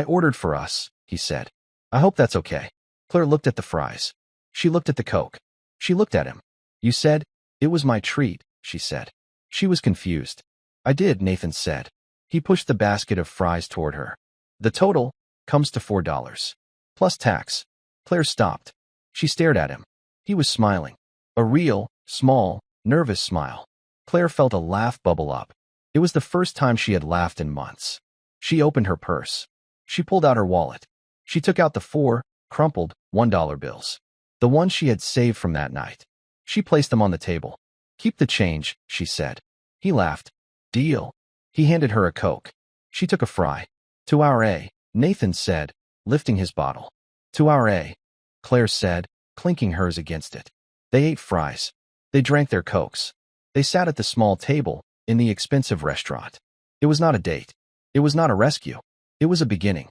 ordered for us, he said. I hope that's okay. Claire looked at the fries. She looked at the Coke. She looked at him. You said, it was my treat, she said. She was confused. I did, Nathan said. He pushed the basket of fries toward her. The total comes to $4. Plus tax. Claire stopped. She stared at him. He was smiling. A real, small, nervous smile. Claire felt a laugh bubble up. It was the first time she had laughed in months. She opened her purse. She pulled out her wallet. She took out the 4 crumpled $1 bills. The ones she had saved from that night. She placed them on the table. Keep the change, she said. He laughed. Deal. He handed her a Coke. She took a fry. To our A, Nathan said, lifting his bottle. To our A, Claire said, clinking hers against it. They ate fries. They drank their Cokes. They sat at the small table in the expensive restaurant. It was not a date. It was not a rescue. It was a beginning.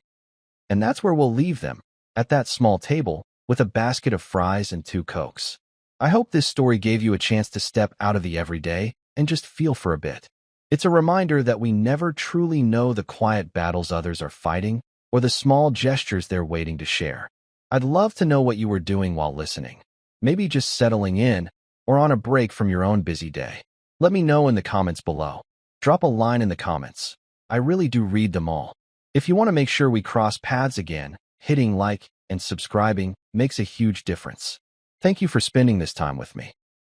And that's where we'll leave them, at that small table, with a basket of fries and 2 Cokes. I hope this story gave you a chance to step out of the everyday and just feel for a bit. It's a reminder that we never truly know the quiet battles others are fighting or the small gestures they're waiting to share. I'd love to know what you were doing while listening. Maybe just settling in or on a break from your own busy day. Let me know in the comments below. Drop a line in the comments. I really do read them all. If you want to make sure we cross paths again, hitting like and subscribing makes a huge difference. Thank you for spending this time with me.